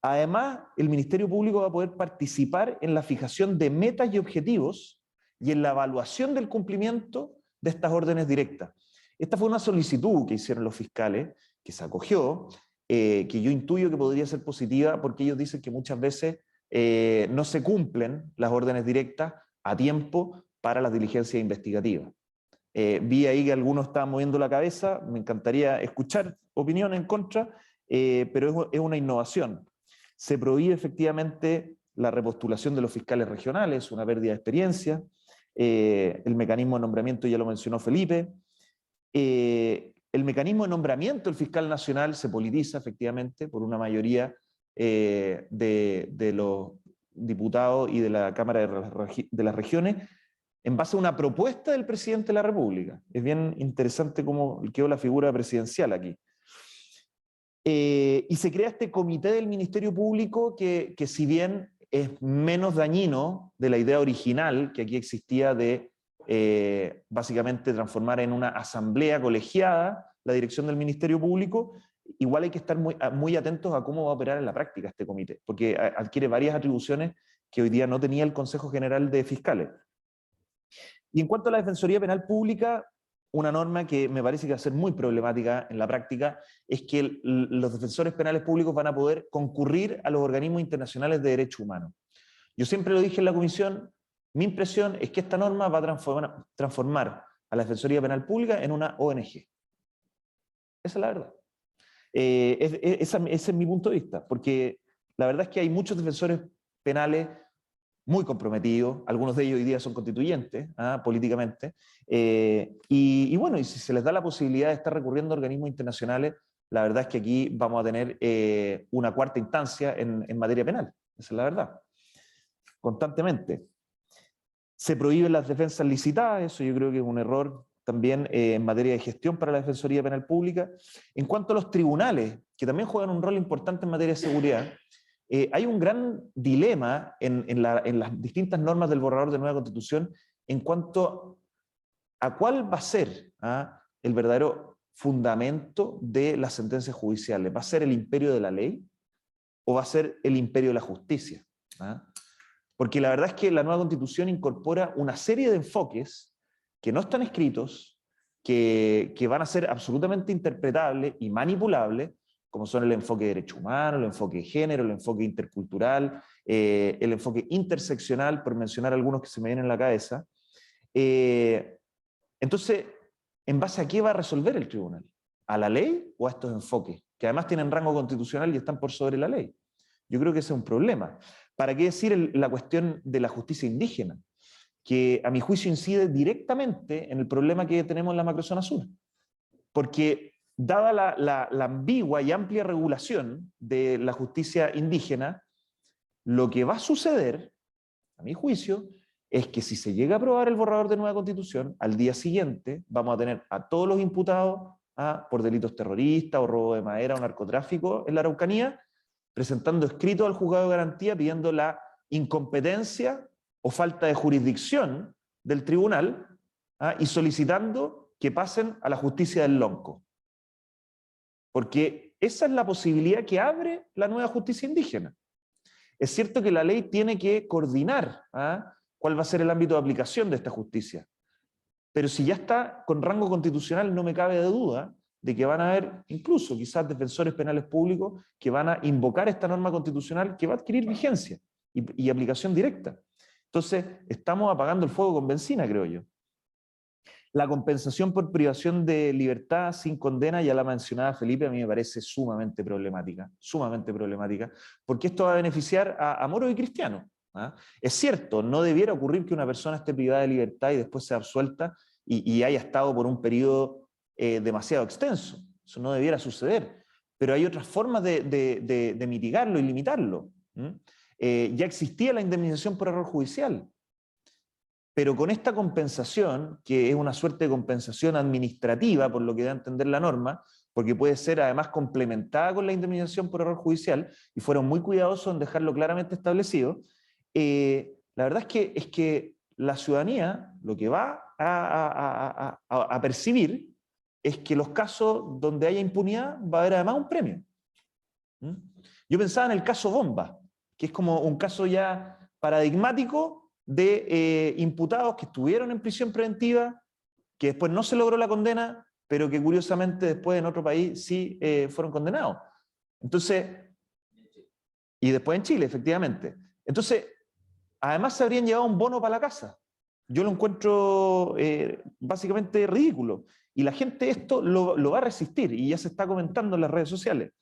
además el Ministerio Público va a poder participar en la fijación de metas y objetivos y en la evaluación del cumplimiento de estas órdenes directas. Esta fue una solicitud que hicieron los fiscales, que se acogió, que yo intuyo que podría ser positiva, porque ellos dicen que muchas veces no se cumplen las órdenes directas a tiempo para las diligencias investigativas. Vi ahí que algunos estaban moviendo la cabeza, me encantaría escuchar opinión en contra, pero es una innovación. Se prohíbe efectivamente la repostulación de los fiscales regionales, una pérdida de experiencia. El mecanismo de nombramiento ya lo mencionó Felipe. El mecanismo de nombramiento del fiscal nacional se politiza efectivamente por una mayoría de los diputados y de la Cámara de las Regiones, en base a una propuesta del presidente de la República. Es bien interesante cómo quedó la figura presidencial aquí. Y se crea este comité del Ministerio Público que si bien es menos dañino de la idea original que aquí existía de básicamente transformar en una asamblea colegiada la dirección del Ministerio Público, igual hay que estar muy atentos a cómo va a operar en la práctica este comité, porque adquiere varias atribuciones que hoy día no tenía el Consejo General de Fiscales. Y en cuanto a la Defensoría Penal Pública, una norma que me parece que va a ser muy problemática en la práctica es que los defensores penales públicos van a poder concurrir a los organismos internacionales de derechos humanos. Yo siempre lo dije en la comisión, mi impresión es que esta norma va a transformar a la Defensoría Penal Pública en una ONG. Esa es la verdad. Ese es mi punto de vista, porque la verdad es que hay muchos defensores penales muy comprometidos, algunos de ellos hoy día son constituyentes políticamente, y bueno, y si se les da la posibilidad de estar recurriendo a organismos internacionales, la verdad es que aquí vamos a tener una cuarta instancia en materia penal, esa es la verdad, constantemente. Se prohíben las defensas licitadas, eso yo creo que es un error también en materia de gestión para la Defensoría Penal Pública. En cuanto a los tribunales, que también juegan un rol importante en materia de seguridad, hay un gran dilema en las distintas normas del borrador de nueva Constitución en cuanto a cuál va a ser el verdadero fundamento de las sentencias judiciales. ¿Va a ser el imperio de la ley o va a ser el imperio de la justicia? Porque la verdad es que la nueva Constitución incorpora una serie de enfoques que no están escritos, que van a ser absolutamente interpretables y manipulables, como son el enfoque de derechos humanos, el enfoque de género, el enfoque intercultural, el enfoque interseccional, por mencionar algunos que se me vienen en la cabeza. Entonces, ¿en base a qué va a resolver el tribunal? ¿A la ley o a estos enfoques? Que además tienen rango constitucional y están por sobre la ley. Yo creo que ese es un problema. ¿Para qué decir la cuestión de la justicia indígena? Que a mi juicio incide directamente en el problema que tenemos en la macrozona sur. Porque dada la ambigua y amplia regulación de la justicia indígena, lo que va a suceder, a mi juicio, es que si se llega a aprobar el borrador de nueva Constitución, al día siguiente vamos a tener a todos los imputados por delitos terroristas o robo de madera o narcotráfico en la Araucanía, presentando escrito al juzgado de garantía pidiendo la incompetencia o falta de jurisdicción del tribunal y solicitando que pasen a la justicia del lonco. Porque esa es la posibilidad que abre la nueva justicia indígena. Es cierto que la ley tiene que coordinar cuál va a ser el ámbito de aplicación de esta justicia, pero si ya está con rango constitucional, no me cabe de duda de que van a haber incluso quizás defensores penales públicos que van a invocar esta norma constitucional que va a adquirir vigencia y aplicación directa. Entonces, estamos apagando el fuego con benzina, creo yo. La compensación por privación de libertad sin condena, ya la mencionaba Felipe, a mí me parece sumamente problemática, porque esto va a beneficiar a moros y cristianos. ¿Ah? Es cierto, no debiera ocurrir que una persona esté privada de libertad y después sea absuelta y haya estado por un periodo demasiado extenso. Eso no debiera suceder. Pero hay otras formas de mitigarlo y limitarlo. Ya existía la indemnización por error judicial, pero con esta compensación, que es una suerte de compensación administrativa, por lo que da a entender la norma, porque puede ser además complementada con la indemnización por error judicial, y fueron muy cuidadosos en dejarlo claramente establecido, la verdad es que la ciudadanía lo que va a percibir es que los casos donde haya impunidad va a haber además un premio. Yo pensaba en el caso Bomba, que es como un caso ya paradigmático de imputados que estuvieron en prisión preventiva, que después no se logró la condena, pero que curiosamente después en otro país sí fueron condenados. Entonces, y después en Chile, efectivamente. Entonces, además se habrían llevado un bono para la casa. Yo lo encuentro básicamente ridículo. Y la gente esto lo va a resistir, y ya se está comentando en las redes sociales.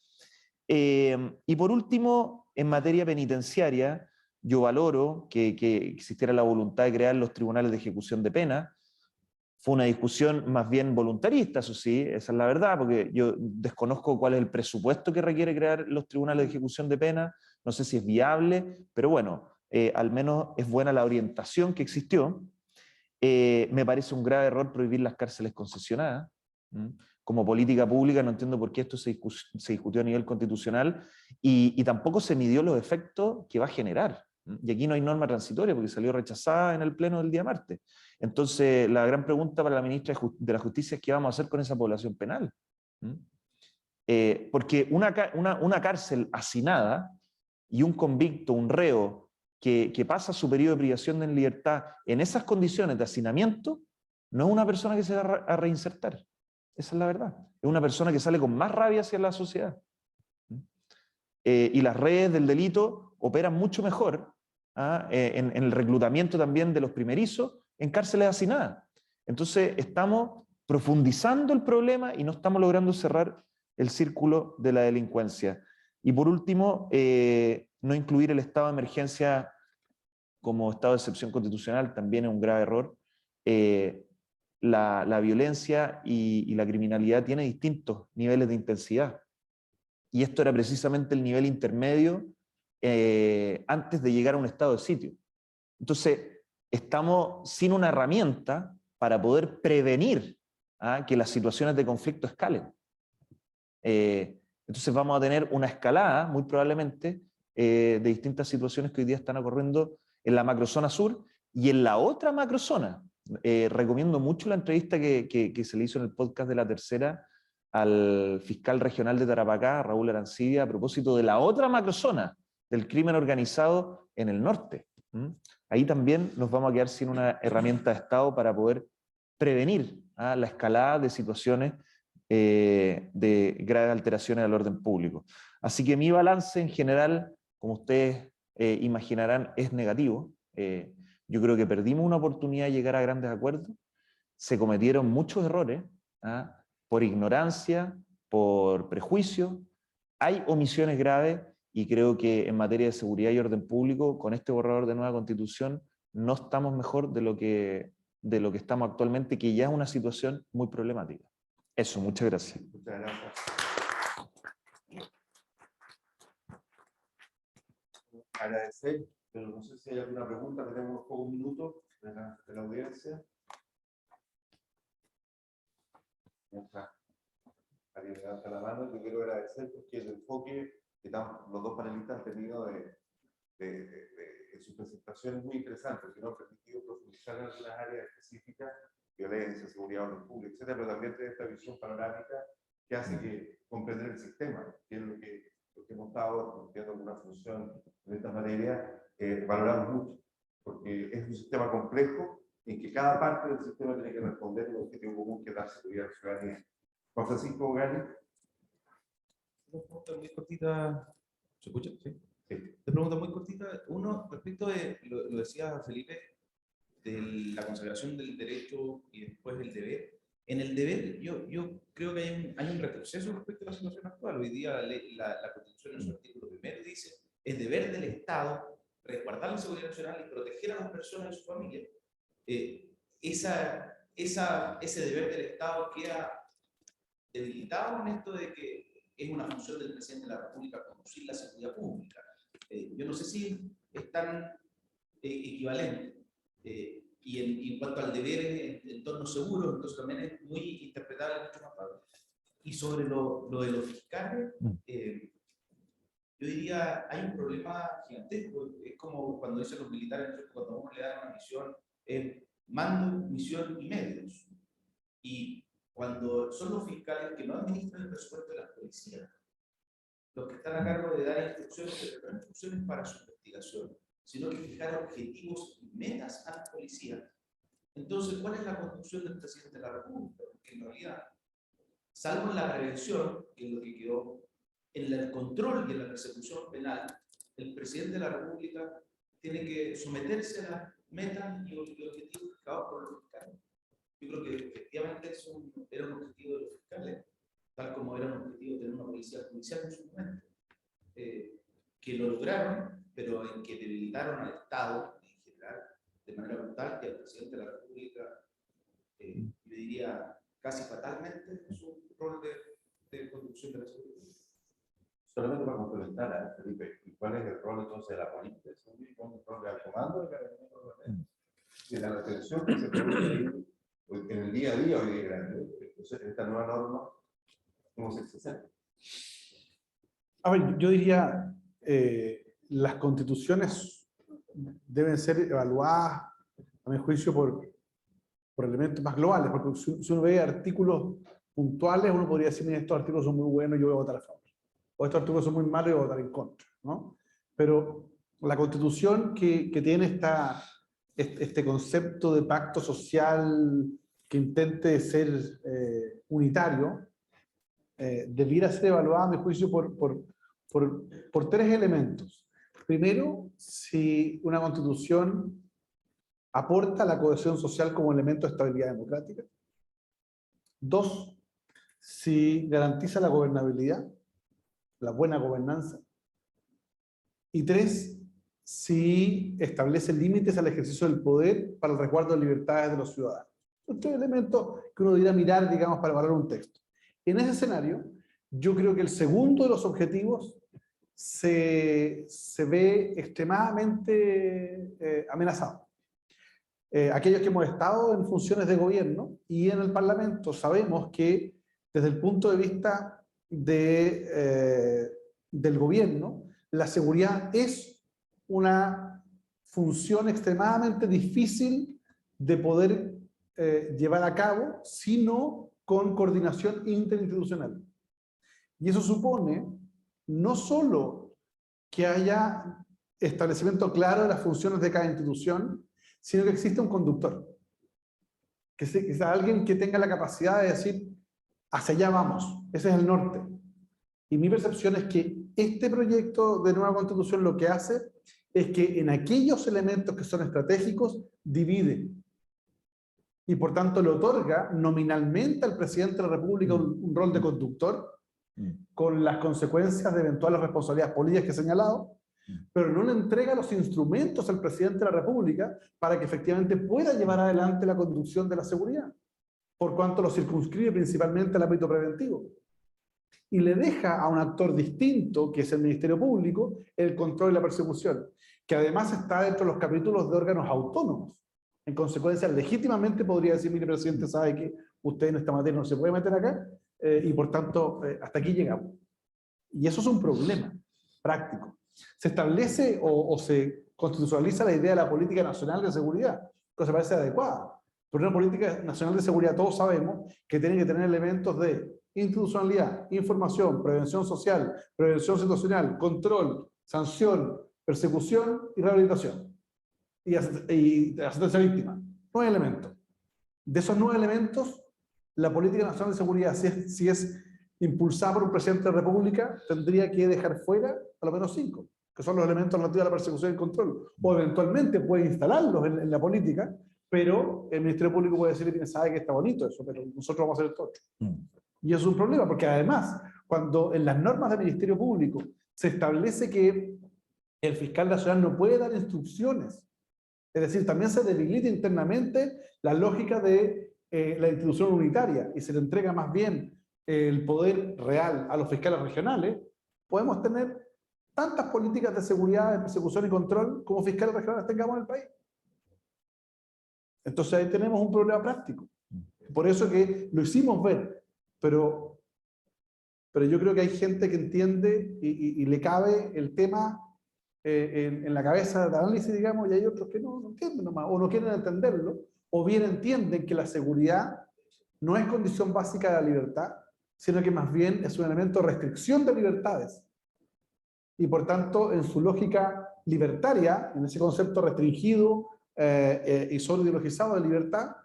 Y por último, en materia penitenciaria, yo valoro que existiera la voluntad de crear los tribunales de ejecución de pena. Fue una discusión más bien voluntarista, eso sí, esa es la verdad, porque yo desconozco cuál es el presupuesto que requiere crear los tribunales de ejecución de pena, no sé si es viable, pero bueno, al menos es buena la orientación que existió. Me parece un grave error prohibir las cárceles concesionadas. Como política pública no entiendo por qué esto se discutió a nivel constitucional y tampoco se midió los efectos que va a generar. Y aquí no hay norma transitoria porque salió rechazada en el pleno del día martes. Entonces, la gran pregunta para la ministra de la Justicia es qué vamos a hacer con esa población penal. Porque una cárcel hacinada y un convicto, un reo, que pasa su periodo de privación de libertad en esas condiciones de hacinamiento, no es una persona que se va a reinsertar. Esa es la verdad. Es una persona que sale con más rabia hacia la sociedad. Y las redes del delito operan mucho mejor en el reclutamiento también de los primerizos en cárceles hacinadas. Entonces estamos profundizando el problema y no estamos logrando cerrar el círculo de la delincuencia. Y por último, no incluir el estado de emergencia como estado de excepción constitucional también es un grave error. La violencia y la criminalidad tienen distintos niveles de intensidad. Y esto era precisamente el nivel intermedio antes de llegar a un estado de sitio. Entonces, estamos sin una herramienta para poder prevenir que las situaciones de conflicto escalen. Entonces vamos a tener una escalada, muy probablemente, de distintas situaciones que hoy día están ocurriendo en la macrozona sur y en la otra macrozona. Recomiendo mucho la entrevista que se le hizo en el podcast de La Tercera al fiscal regional de Tarapacá, Raúl Arancibia, a propósito de la otra macrozona del crimen organizado en el norte. Ahí también nos vamos a quedar sin una herramienta de Estado para poder prevenir la escalada de situaciones de graves alteraciones al orden público. Así que mi balance en general, como ustedes imaginarán, es negativo. Yo creo que perdimos una oportunidad de llegar a grandes acuerdos, se cometieron muchos errores, por ignorancia, por prejuicio, hay omisiones graves y creo que en materia de seguridad y orden público, con este borrador de nueva constitución, no estamos mejor de lo que estamos actualmente, que ya es una situación muy problemática. Eso, muchas gracias. Muchas gracias. Agradecer, pero no sé si hay alguna pregunta, tenemos pocos minutos de la audiencia. Mientras alguien levanta la mano, yo quiero agradecer porque el enfoque que los dos panelistas han tenido de su presentación es muy interesante, porque nos ha permitido profundizar en algunas áreas específicas, violencia, seguridad, orden público, etcétera, pero también de esta visión panorámica que hace que comprender el sistema, que es lo que hemos estado cumpliendo alguna función en esta materia, valoramos mucho, porque es un sistema complejo en que cada parte del sistema tiene que responder a un objetivo común que es dar seguridad a la ciudadanía. Juan Francisco Gani. Dos preguntas muy cortitas. ¿Se escucha? Sí. Sí. Dos preguntas muy cortitas. Uno, respecto de, lo decía Felipe, de la consagración del derecho y después del deber. En el deber, yo creo que hay un retroceso respecto a la situación actual. Hoy día la Constitución en su artículo primero dice: es deber del Estado resguardar la seguridad nacional y proteger a las personas y su familia. Ese deber del Estado queda debilitado en esto de que es una función del presidente de la República conducir la seguridad pública. Yo no sé si es tan equivalente. Y en cuanto al deber en entornos seguros, entonces también es muy interpretable mucho más fácil. Y sobre lo de los fiscales, yo diría, hay un problema gigantesco. Es como cuando dicen los militares, cuando uno le da una misión, mando, misión y medios. Y cuando son los fiscales que no administran el presupuesto de las policías, los que están a cargo de dar instrucciones, pero no instrucciones para su investigación, sino que fijar objetivos y metas a la policía. Entonces, ¿cuál es la construcción del presidente de la República? Porque en realidad, salvo en la prevención, que es lo que quedó, en el control y en la persecución penal, el presidente de la República tiene que someterse a las metas y objetivos fijados por los fiscales. Yo creo que efectivamente eso era un objetivo de los fiscales, tal como era un objetivo tener una policía judicial en su momento, que lo lograron, pero en que debilitaron al Estado en general de manera brutal, y al presidente de la República, yo diría casi fatalmente, en su rol de conducción de la seguridad. Solamente para complementar a Felipe, ¿cuál es el rol entonces de la policía? ¿Es un rol de comando de carabinero? Y la retención que se produce en el día a día hoy es grande. Entonces, esta nueva norma, ¿cómo se hace? A ver, yo diría, las constituciones deben ser evaluadas, a mi juicio, por elementos más globales, porque si uno ve artículos puntuales, uno podría decir: mira, estos artículos son muy buenos, yo voy a votar a favor. O estos artículos son muy malos, yo voy a votar en contra, ¿no? Pero la Constitución que tiene este concepto de pacto social que intente ser unitario, debiera ser evaluada, a mi juicio, por tres elementos. Primero, si una Constitución aporta la cohesión social como elemento de estabilidad democrática. Dos, si garantiza la gobernabilidad, la buena gobernanza. Y tres, si establece límites al ejercicio del poder para el resguardo de libertades de los ciudadanos. Son tres elementos que uno debería mirar, digamos, para valorar un texto. En ese escenario, yo creo que el segundo de los objetivos se ve extremadamente amenazado. Aquellos que hemos estado en funciones de gobierno y en el Parlamento sabemos que desde el punto de vista del gobierno, la seguridad es una función extremadamente difícil de poder llevar a cabo, sino con coordinación interinstitucional. Y eso supone no solo que haya establecimiento claro de las funciones de cada institución, sino que existe un conductor. Que sea alguien que tenga la capacidad de decir: hacia allá vamos, ese es el norte. Y mi percepción es que este proyecto de nueva Constitución lo que hace es que en aquellos elementos que son estratégicos, divide. Y por tanto le otorga nominalmente al presidente de la República un rol de conductor, con las consecuencias de eventuales responsabilidades políticas que he señalado, pero no le entrega los instrumentos al presidente de la República para que efectivamente pueda llevar adelante la conducción de la seguridad, por cuanto lo circunscribe principalmente al ámbito preventivo. Y le deja a un actor distinto, que es el Ministerio Público, el control y la persecución, que además está dentro de los capítulos de órganos autónomos. En consecuencia, legítimamente podría decir: mire, presidente, sabe que usted en esta materia no se puede meter acá, y por tanto, hasta aquí llegamos. Y eso es un problema práctico. Se establece o se constitucionaliza la idea de la política nacional de seguridad, que se parece adecuada. Pero una política nacional de seguridad, todos sabemos que tiene que tener elementos de institucionalidad, información, prevención social, prevención situacional, control, sanción, persecución y rehabilitación. Y asistencia a víctimas. 9 elementos. De esos 9 elementos, la política nacional de seguridad, si es impulsada por un presidente de la República, tendría que dejar fuera a lo menos 5, que son los elementos relativos a la persecución y el control, o eventualmente puede instalarlos en la política, pero el Ministerio Público puede decirle que sabe que está bonito eso, pero nosotros vamos a hacer esto otro. Y eso es un problema, porque además, cuando en las normas del Ministerio Público se establece que el fiscal nacional no puede dar instrucciones, es decir, también se debilita internamente la lógica de la institución unitaria y se le entrega más bien el poder real a los fiscales regionales, podemos tener tantas políticas de seguridad, de persecución y control como fiscales regionales tengamos en el país. Entonces ahí tenemos un problema práctico. Por eso que lo hicimos ver, pero yo creo que hay gente que entiende y le cabe el tema en la cabeza de análisis, digamos, y hay otros que no entienden nomás, o no quieren entenderlo, o bien entienden que la seguridad no es condición básica de la libertad, sino que más bien es un elemento de restricción de libertades. Y por tanto, en su lógica libertaria, en ese concepto restringido y solo ideologizado de libertad,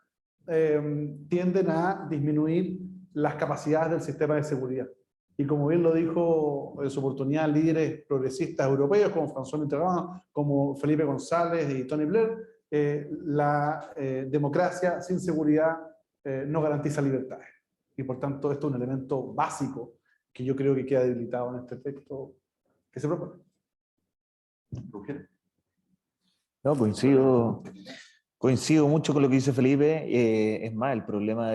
tienden a disminuir las capacidades del sistema de seguridad. Y como bien lo dijo en su oportunidad líderes progresistas europeos como François Mitterrand, como Felipe González y Tony Blair, la democracia sin seguridad no garantiza libertades. Y por tanto esto es un elemento básico que yo creo que queda debilitado en este texto que se propone. No, coincido mucho con lo que dice Felipe. Es más, el problema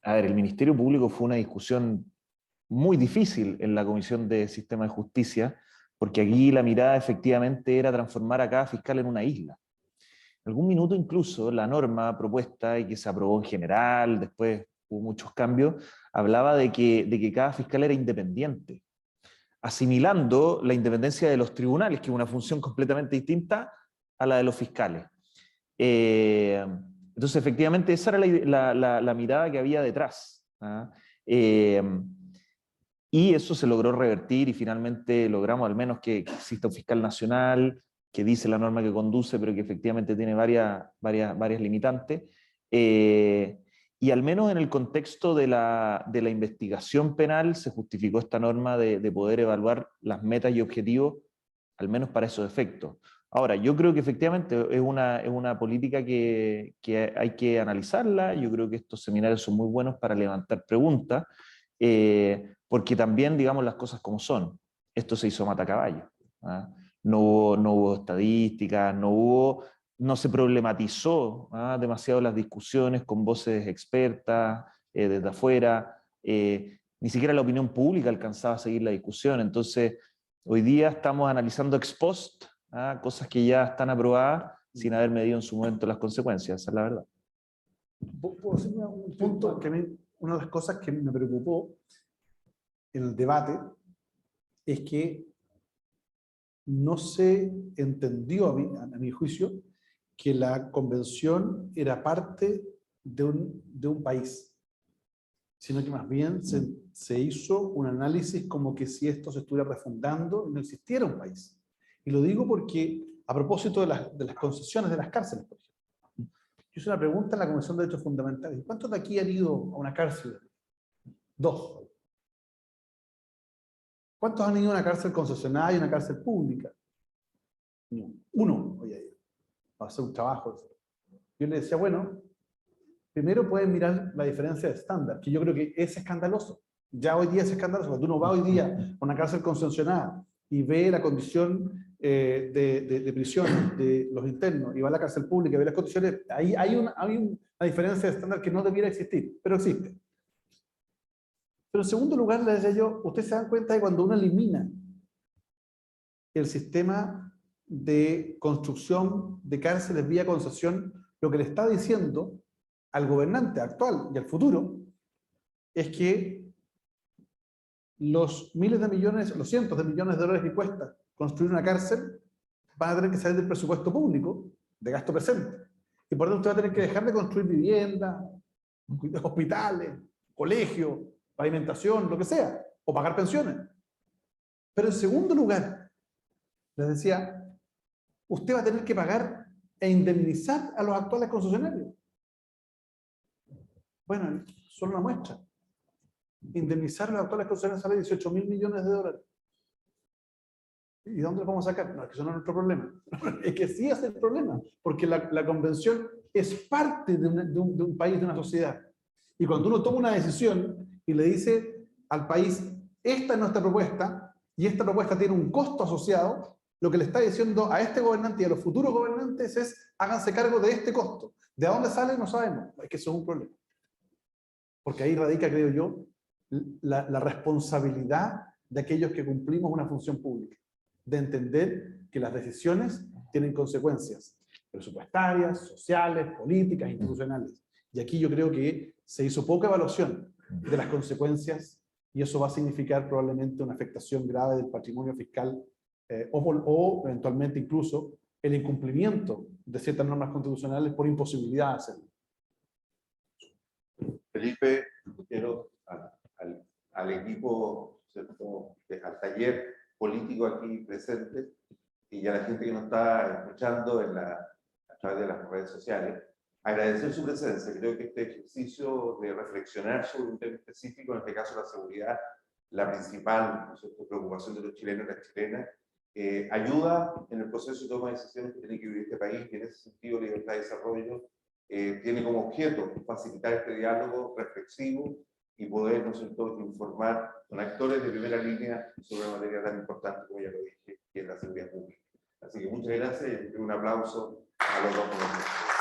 a ver, el Ministerio Público fue una discusión muy difícil en la Comisión de Sistema de Justicia, porque aquí la mirada efectivamente era transformar a cada fiscal en una isla. En algún minuto incluso la norma propuesta, y que se aprobó en general, después hubo muchos cambios, hablaba de que cada fiscal era independiente, asimilando la independencia de los tribunales, que es una función completamente distinta a la de los fiscales. Entonces, efectivamente, esa era la mirada que había detrás. Y eso se logró revertir y finalmente logramos al menos que exista un fiscal nacional que dice la norma que conduce, pero que efectivamente tiene varias limitantes. Y al menos en el contexto de la investigación penal se justificó esta norma de poder evaluar las metas y objetivos, al menos para esos efectos. Ahora, yo creo que efectivamente es una política que hay que analizarla. Yo creo que estos seminarios son muy buenos para levantar preguntas, porque también, digamos las cosas como son, esto se hizo matacaballo. No hubo estadísticas, no se problematizó demasiado las discusiones con voces expertas desde afuera, ni siquiera la opinión pública alcanzaba a seguir la discusión. Entonces, hoy día estamos analizando ex post cosas que ya están aprobadas sin haber medido en su momento las consecuencias, esa es la verdad. ¿Puedo decir un punto? Una de las cosas que me preocupó en el debate es que no se entendió, a mi juicio, que la convención era parte de un país, sino que más bien se hizo un análisis como que si esto se estuviera refundando y no existiera un país. Y lo digo porque, a propósito de las concesiones de las cárceles, por ejemplo, yo hice una pregunta en la Comisión de Derechos Fundamentales. ¿Cuántos de aquí han ido a una cárcel? 2. ¿Cuántos han ido a una cárcel concesionada y una cárcel pública? 1 voy a ir a hacer un trabajo. Yo le decía, bueno, primero pueden mirar la diferencia de estándar, que yo creo que es escandaloso. Ya hoy día es escandaloso. Cuando uno va hoy día a una cárcel concesionada y ve la condición de prisión de los internos y va a la cárcel pública y ve las condiciones, ahí hay una diferencia de estándar que no debiera existir, pero existe. Pero en segundo lugar, le decía yo, ustedes se dan cuenta de cuando uno elimina el sistema de construcción de cárceles vía concesión, lo que le está diciendo al gobernante actual y al futuro es que los miles de millones, los cientos de millones de dólares que cuesta construir una cárcel van a tener que salir del presupuesto público, de gasto presente. Y por tanto usted va a tener que dejar de construir viviendas, hospitales, colegios, pavimentación, lo que sea, o pagar pensiones. Pero en segundo lugar, les decía, usted va a tener que pagar e indemnizar a los actuales concesionarios. Bueno, solo una muestra. Indemnizar a los actuales concesionarios sale 18.000 millones de dólares. ¿Y dónde lo vamos a sacar? No, es que eso no es nuestro problema. Es que sí es el problema, porque la convención es parte de un país, de una sociedad. Y cuando uno toma una decisión y le dice al país, esta es nuestra propuesta, y esta propuesta tiene un costo asociado, lo que le está diciendo a este gobernante y a los futuros gobernantes es, háganse cargo de este costo. ¿De dónde sale? No sabemos. Es que eso es un problema. Porque ahí radica, creo yo, la responsabilidad de aquellos que cumplimos una función pública, de entender que las decisiones tienen consecuencias presupuestarias, sociales, políticas, institucionales. Y aquí yo creo que se hizo poca evaluación de las consecuencias y eso va a significar probablemente una afectación grave del patrimonio fiscal o eventualmente incluso el incumplimiento de ciertas normas constitucionales por imposibilidad de hacerlo. Felipe, quiero al equipo, ¿cierto?, al taller político aquí presente y a la gente que nos está escuchando a través de las redes sociales, agradecer su presencia. Creo que este ejercicio de reflexionar sobre un tema específico, en este caso la seguridad, la principal, ¿no cierto?, preocupación de los chilenos y las chilenas, ayuda en el proceso de toma de decisiones que tiene que vivir este país, y en ese sentido Libertad y Desarrollo tiene como objeto facilitar este diálogo reflexivo y poder, ¿no es cierto?, informar con actores de primera línea sobre una materia tan importante como ya lo dije, que es la seguridad pública. Así que muchas gracias y un aplauso a los dos.